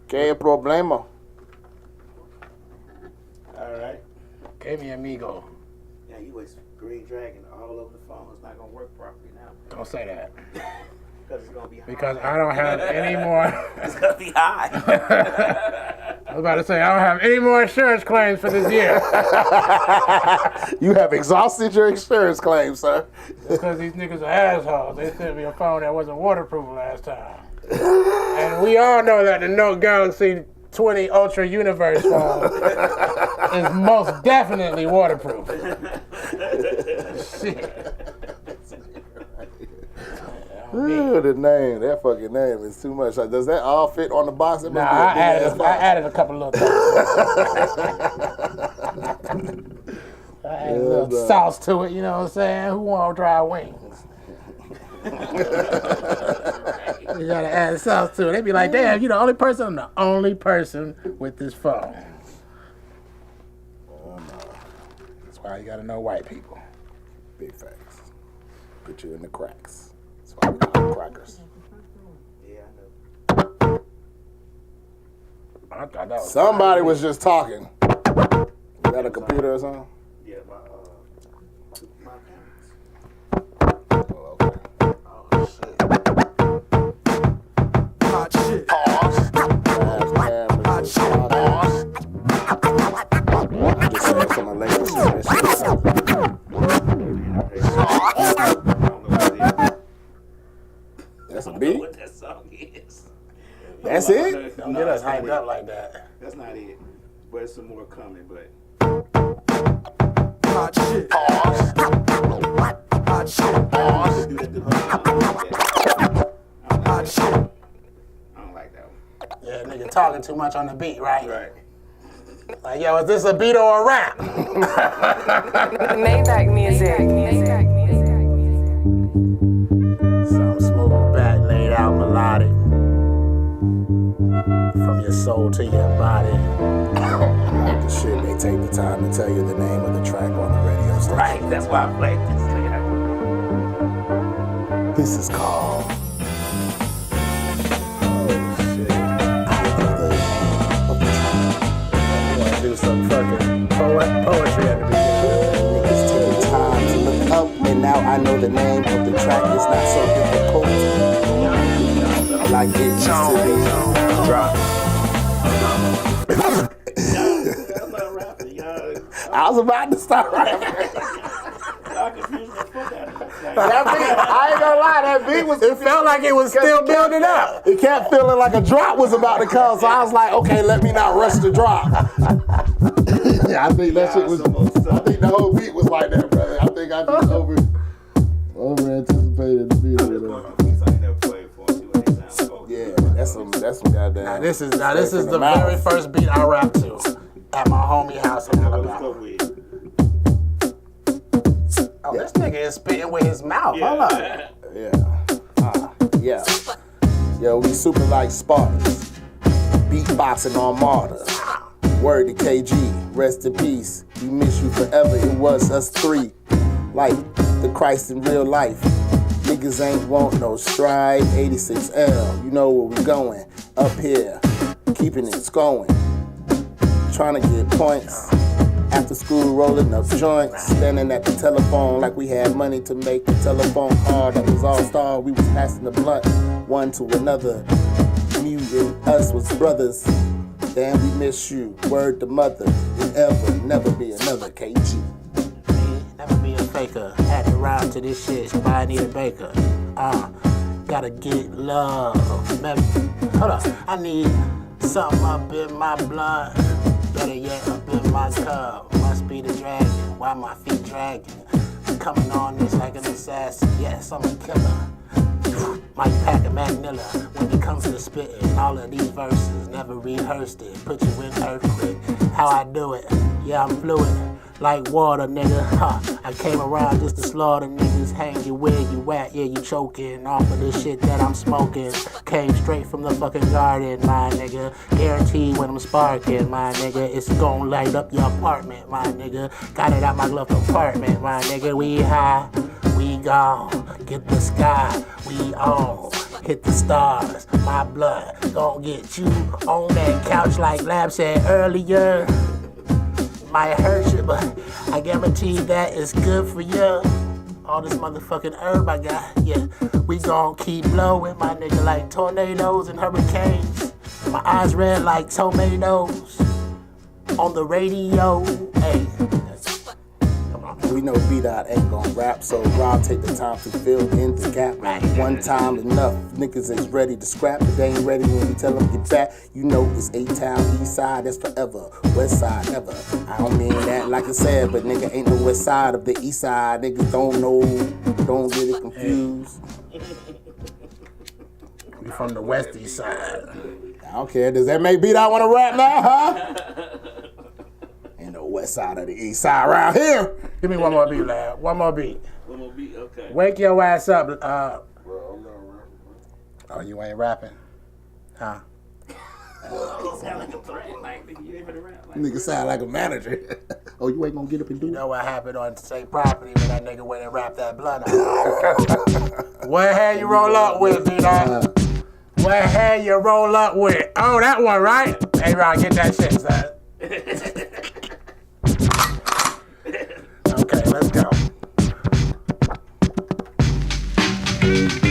¿Qué problema? All right. K mi amigo. Yeah, you was green dragon all over the phone. It's not gonna work properly now. Don't say that. Because it's gonna be high. Because I don't have any more. It's gonna be high. I was about to say, I don't have any more insurance claims for this year. You have exhausted your insurance claim, sir. Because these niggas are assholes. They sent me a phone that wasn't waterproof last time. And we all know that the Note Galaxy 20 Ultra Universe phone is most definitely waterproof. Shit. Ooh, that fucking name is too much. Does that all fit on the box? Nah, I added a couple little things. I added a little sauce to it, you know what I'm saying? Who want dry wings? You gotta add sauce to it. They be like, damn, you the only person? I'm the only person with this phone. Oh, no. That's why you gotta know white people. Big facts. Put you in the cracks. That's why we call them crackers. Yeah, I know. I thought that was Somebody was just talking. Is that a computer or something? Yeah, my parents. Oh, okay. oh, shit. Hot shit. Pause. Hot shit. Just saying for my ladies. That's a beat? What that song is. That's it? Don't get us hyped up like that. That's not it. But there's some more coming, but. Hot shit. Pause. Hot shit. Pause. Hot shit. I don't like that one. Yeah, nigga talking too much on the beat, right? Right. Like, yo, is this a beat or a rap? Maybach music. Some smooth back, laid out melodic. From your soul to your body. The shit, they take the time to tell you the name of the track on the radio station. Right, that's why I played this thing. This is called... Do some fucking poetry at the beginning. Niggas taking time to look up, and now I know the name of the track is not so difficult. Like it used to be. Drop. I'm not rapping, y'all. I was about to start rapping. Y'all confused the fuck out of me. That beat, I ain't gonna lie, that beat was... It felt like it was still building up. It kept feeling like a drop was about to come, so I was like, okay, let me not rush the drop. Yeah, I think that shit was... I think the whole beat was like that, brother. I think I just over-anticipated the beat. Yeah, that's some goddamn... Now this is the very first beat I rapped to at my homie house in Alabama. Oh, this nigga is spitting with his mouth. Hold up. Yeah. Yo, we super like Spartans. Beatboxing on martyrs. Word to KG, rest in peace. We miss you forever. It was us three. Like the Christ in real life. Niggas ain't want no stride. 86L, you know where we going. Up here, keeping it going. Trying to get points. After school, rolling up joints, standing at the telephone like we had money to make the telephone call. That was all star. We was passing the blunt one to another. You and us was brothers. Damn, we miss you. Word to mother. We'll ever, never be another KG. Never be a faker. Had to rhyme to this shit. Somebody need a baker. Gotta get love. Hold up. I need something up in my blood. Better yet, up in my cup. Must be the dragon. Why my feet dragging? I'm coming on this like an assassin. Yes, I'm a killer. Might pack a Magnilla when it comes to spitting. All of these verses, never rehearsed it. Put you in earthquake. How I do it? Yeah, I'm fluid. like water, nigga. I came around just to slaughter niggas, hang you where you at, yeah, you choking off of this shit that I'm smoking. Came straight from the fucking garden, my nigga. Guaranteed when I'm sparking, my nigga, it's gon' light up your apartment, my nigga. Got it out my glove compartment, my nigga. We high, we gone, get the sky, we on. Hit the stars, my blood gon' get you on that couch like Lab said earlier. Might hurt you, but I guarantee that it's good for you. All this motherfucking herb I got, yeah. We gon' keep blowing, my nigga, like tornadoes and hurricanes. My eyes red like tomatoes on the radio, hey. We know B-Dot ain't gon' rap, so Rob take the time to fill in the gap. One time enough, niggas is ready to scrap, but they ain't ready when we tell them get back. You know it's A-Town, East Side, that's forever, West Side never. I don't mean that like I said, but nigga ain't no West Side of the East Side. Niggas don't know, don't get it confused. We from the West East Side. I don't care, does that make B-Dot wanna rap now, huh? Ain't no West Side of the East Side around here. Give me one more beat, lad. One more beat. One more beat, okay. Wake your ass up. Bro, I'm not rapping. Oh, you ain't rapping? Huh? You sound like a threat, like nigga, you ain't finna rap. Like, Nigga sound like a manager. Oh, you ain't gonna get up and do You it? know what happened on state property when that nigga went and rapped that blunt out? What hair you roll up with, B-Dot? What hair you roll up with? Oh, that one, right? Hey, Ron, get that shit, son. Okay, let's go.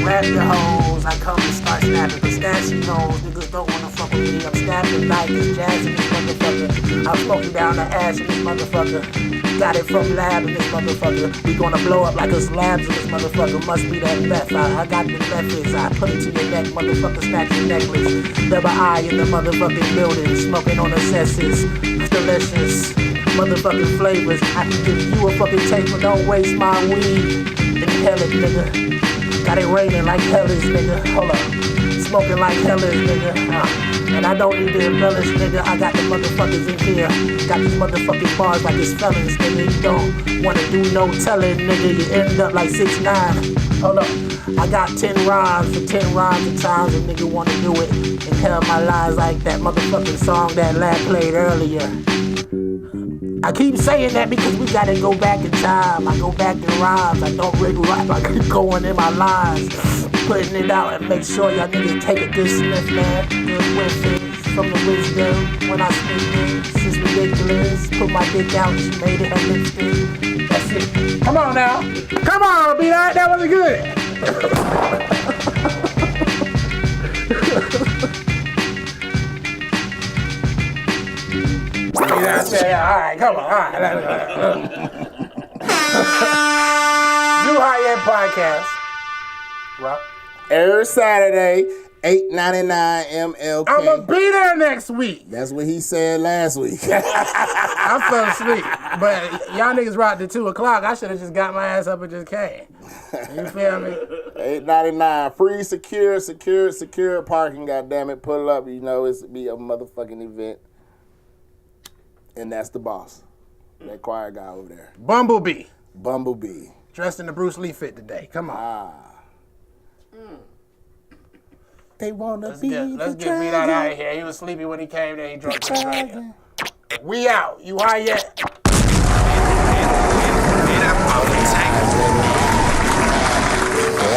Grab your hoes, I come and start snapping pistachios. Niggas don't wanna fuck with me, I'm snapping like it's jazz in this motherfucker. I'm smoking down the ash in this motherfucker. Got it from Lab in this motherfucker. We gonna blow up like it's labs in this motherfucker. Must be that meth, I got the methods. I put it to your neck, motherfucker, snatch your necklace. Double I in the motherfucking building, smoking on the cesses. Delicious. Motherfucking flavors. I can give you a fucking taste, but don't waste my weed. Inhale it, nigga. Got it raining like hell is, nigga. Hold up. Smoking like hell is, nigga. And I don't need to embellish, nigga. I got the motherfuckers in here. Got these motherfucking bars like it's felons, nigga. You don't wanna do no telling, nigga. You end up like 6'9". Hold up. I got 10 rhymes for 10 rhymes of times. A nigga wanna do it. Inhale my lines like that motherfucking song that Lad played earlier. I keep saying that because we gotta go back in time. I go back in rhymes. I don't really rap. I keep going in my lines, putting it out and make sure y'all niggas take a good sniff, man. Good whiffs from the wisdom when I speak this. It's ridiculous. Put my dick out. She made it her lipstick. That's it. Come on now. Come on, B-Dot. That was good. You know what I'm saying? All right, come on. All right. New High Yet PotCast. Well, Every Saturday, $8.99 MLK. I'm going to be there next week. That's what he said last week. I fell asleep. But y'all niggas rocked at 2 o'clock. I should have just got my ass up and just came. You feel me? $8.99. Free, secure parking, goddammit. Pull up, you know, it's be a motherfucking event. And that's the boss. That choir guy over there. Bumblebee. Dressed in the Bruce Lee fit today. Come on. They wanna Let's get B-Dot out of here. He was sleepy when he came there. He drunk the dragon. We out. You high yet?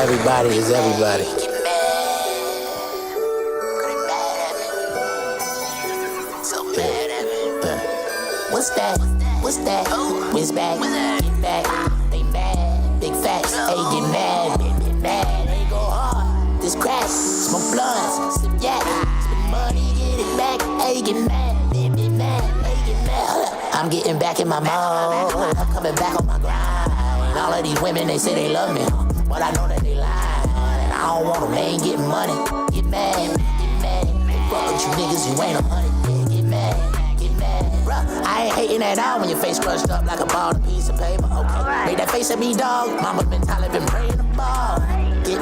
Everybody is everybody. What's that? What's that? Whiz back, get back, they mad. Big facts, hey, get mad, get mad. They go hard. This crack, smoke blunts, sip yak, spend money, get it back, hey, get mad, get mad, hey, get mad. I'm getting back in my mode. I'm coming back on my grind. And all of these women, they say they love me, but I know that they lie. And I don't want them, they ain't getting money. Get mad, get mad. Fuck with you niggas, you ain't a money. Get mad. I ain't hating at all when your face crushed up like a bald piece of paper. Okay, make that face at me, dog. Mama been tired, been praying the ball.